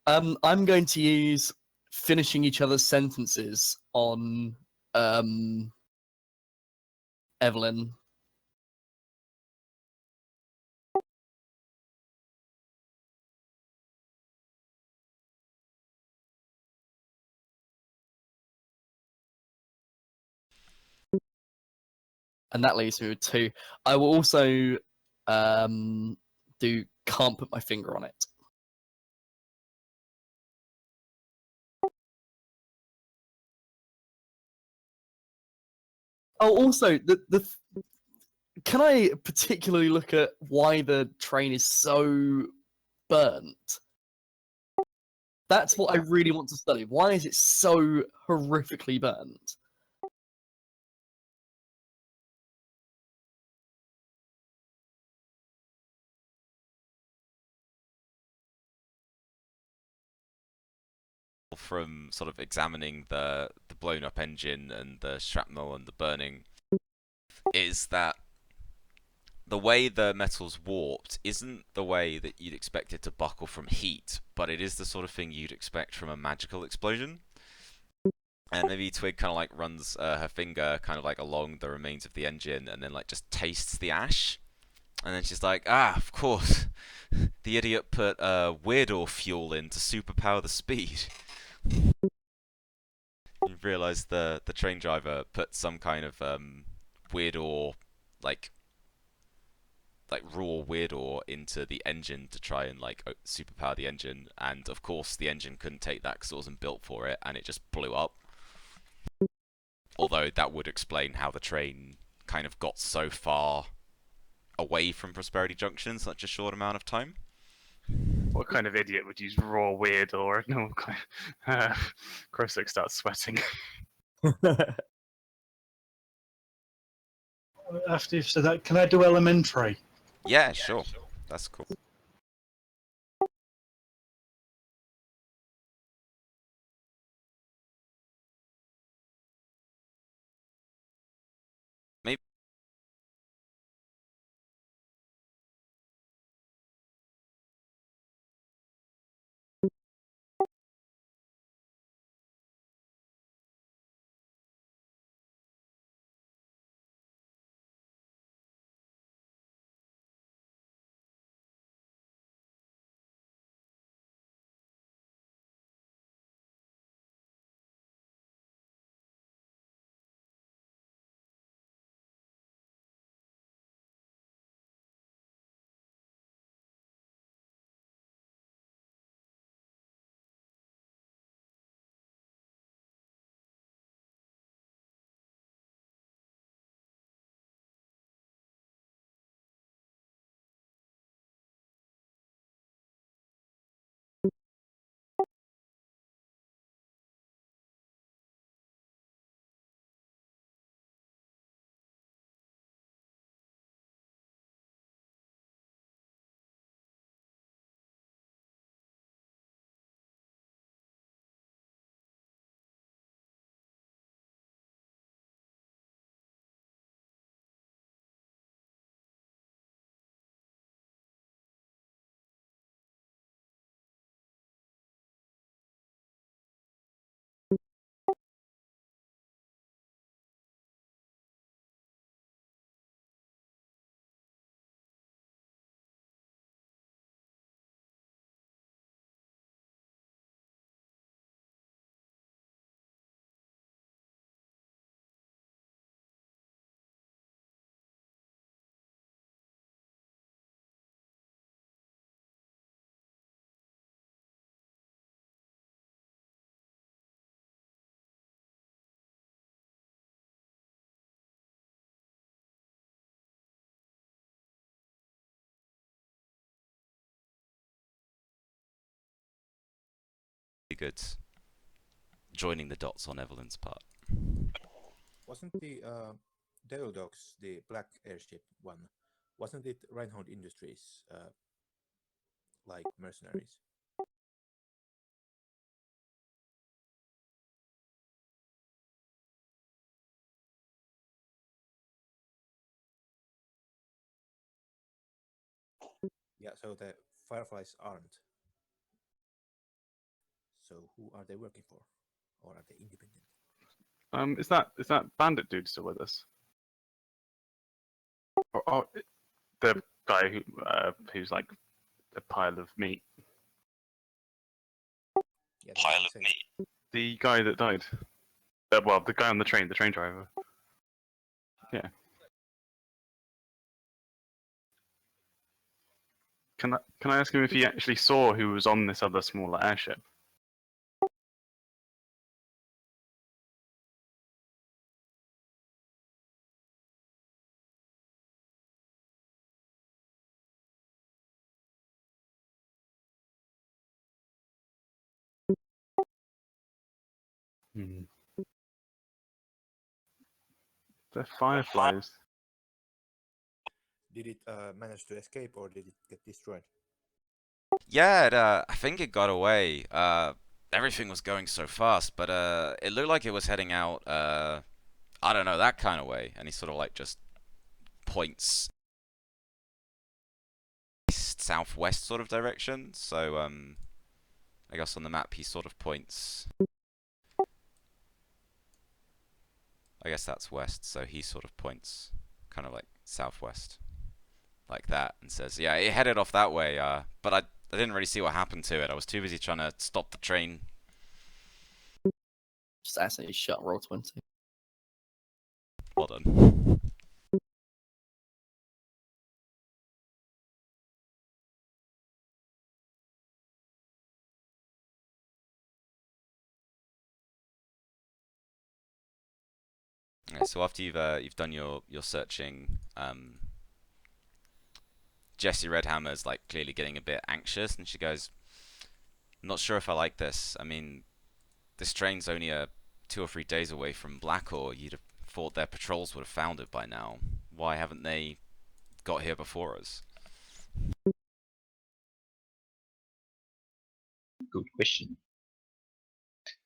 I'm going to use finishing each other's sentences on Evelyn. And that leaves me with 2. I will also do can't put my finger on it. Oh, also, can I particularly look at why the train is so burnt? That's what I really want to study. Why is it so horrifically burnt? From sort of examining the blown up engine and the shrapnel and the burning is that the way the metal's warped isn't the way that you'd expect it to buckle from heat, but it is the sort of thing you'd expect from a magical explosion. And maybe Twig kind of like runs her finger kind of like along the remains of the engine and then like just tastes the ash. And then she's like, ah, of course, the idiot put weirdo fuel in to superpower the speed. You realise the train driver put some kind of weird ore, like raw weird ore into the engine to try and like superpower the engine, and of course the engine couldn't take that because it wasn't built for it, and it just blew up. Although that would explain how the train kind of got so far away from Prosperity Junction in such a short amount of time. What kind of idiot would use raw weird or no? Krosik starts sweating. After you've said that, can I do elementary? Yeah, sure. That's cool. Maybe. Good. Joining the dots on Evelyn's part. Wasn't the Deodox, the black airship one, wasn't it Reinhold Industries, like mercenaries? Yeah, so the Fireflies aren't. So who are they working for? Or are they independent? Is that bandit dude still with us? Or the guy who's like a pile of meat? Yeah, Pile of meat. The guy that died. Well, the guy on the train driver. Yeah. Can I ask him if he actually saw who was on this other smaller airship? Hmm. The fireflies. Did it manage to escape or did it get destroyed? Yeah, I think it got away. Everything was going so fast, but it looked like it was heading out. I don't know, that kind of way, and he sort of like just points east, southwest sort of direction. So I guess on the map he sort of points. I guess that's west, so he sort of points kind of like southwest, like that, and says, "Yeah, it headed off that way." But I didn't really see what happened to it. I was too busy trying to stop the train. Just accidentally shut roll 20. Well done. Okay, so after you've done your searching, Jessie Redhammer's like clearly getting a bit anxious, and she goes, "Not sure if I like this. I mean, this train's only 2 or 3 days away from Blackor. You'd have thought their patrols would have found it by now. Why haven't they got here before us?" Good question.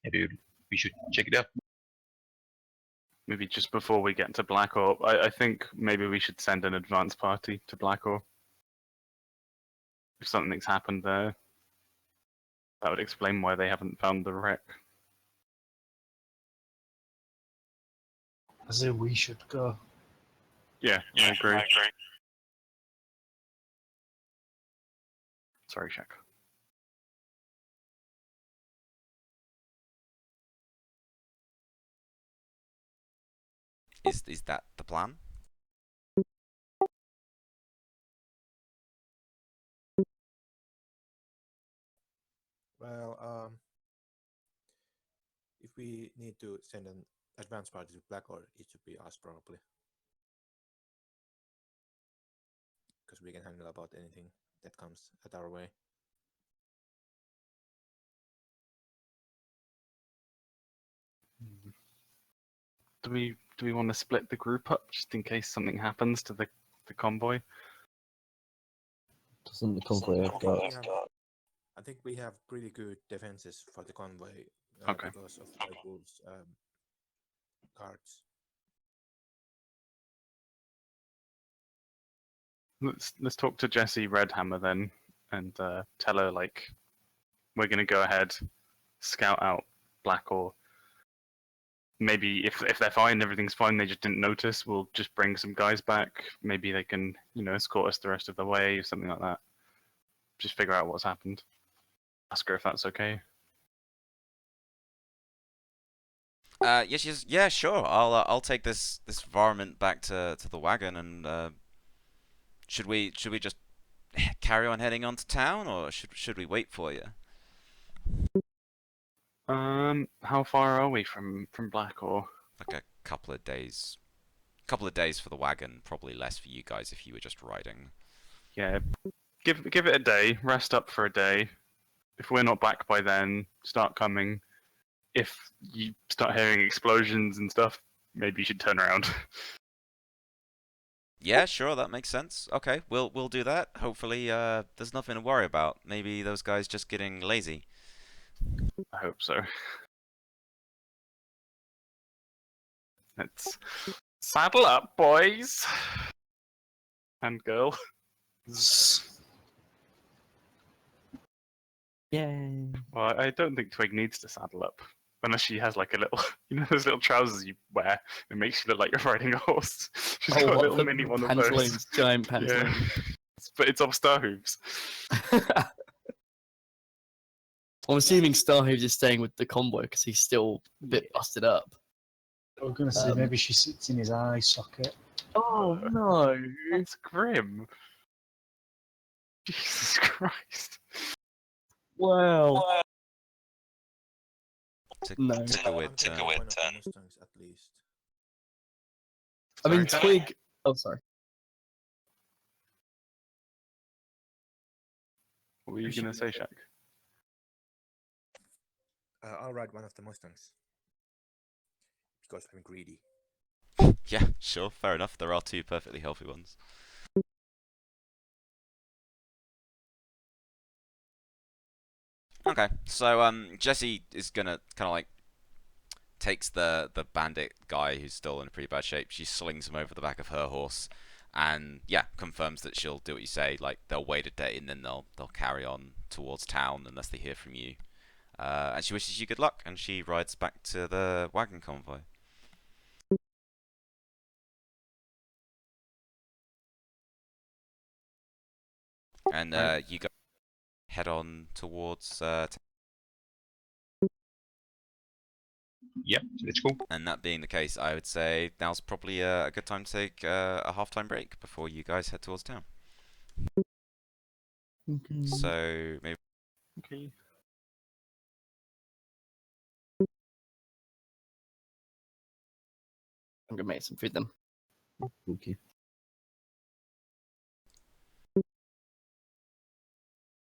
Maybe we should check it out. Maybe just before we get to Blackor, I think maybe we should send an advance party to Blackor. If something's happened there, that would explain why they haven't found the wreck. I say we should go. Yeah, I agree. Sorry, Shaq. Is that the plan? Well, if we need to send an advance party to Blackor, it should be us probably. Because we can handle about anything that comes at our way. Do we want to split the group up just in case something happens to the convoy? Doesn't the convoy have guards? I think we have pretty good defenses for the convoy Okay. because of White Wolf's guards. Let's talk to Jessie Redhammer then, and tell her like we're gonna go ahead, scout out Blackor. Maybe if they're fine, everything's fine, they just didn't notice, we'll just bring some guys back. Maybe they can, escort us the rest of the way or something like that. Just figure out what's happened. Ask her if that's okay. Yeah, sure. I'll take this varmint back to the wagon, and should we just carry on heading on to town, or should we wait for you? How far are we from Blackor? Like a couple of days. Couple of days for the wagon, probably less for you guys if you were just riding. Yeah, give it a day. Rest up for a day. If we're not back by then, start coming. If you start hearing explosions and stuff, maybe you should turn around. Yeah, sure, that makes sense. Okay, we'll do that. Hopefully, there's nothing to worry about. Maybe those guys just getting lazy. I hope so. Let's saddle up, boys and girl. Yay. Well, I don't think Twig needs to saddle up. Unless she has like a little, those little trousers you wear. It makes you look like you're riding a horse. She's got a what, little the mini one of pantaloons, those. giant Yeah. pantaloons. But it's off Star Hooves. I'm assuming Starhooves is staying with the convoy because he's still a bit busted up. I was going to say maybe she sits in his eye socket. Oh no! It's grim. Jesus Christ. Wow. No. Took a weird I'm turn. taking one of the Mustangs at least. I mean, Sorry, Twig. Oh, sorry. what were you going to say, Shaq? I'll ride one of the Mustangs. because I'm greedy. Yeah, sure, fair enough. There are two perfectly healthy ones. Okay, so Jesse is gonna kind of like takes the bandit guy who's still in a pretty bad shape. She slings him over the back of her horse, and yeah, confirms that she'll do what you say. Like they'll wait a day and then they'll carry on towards town unless they hear from you. And she wishes you good luck, and she rides back to the wagon convoy. And you go head on towards Yeah, let's go. and that being the case, I would say now's probably a good time to take a half-time break before you guys head towards town. So maybe Okay. I'm gonna make some food then. Okay.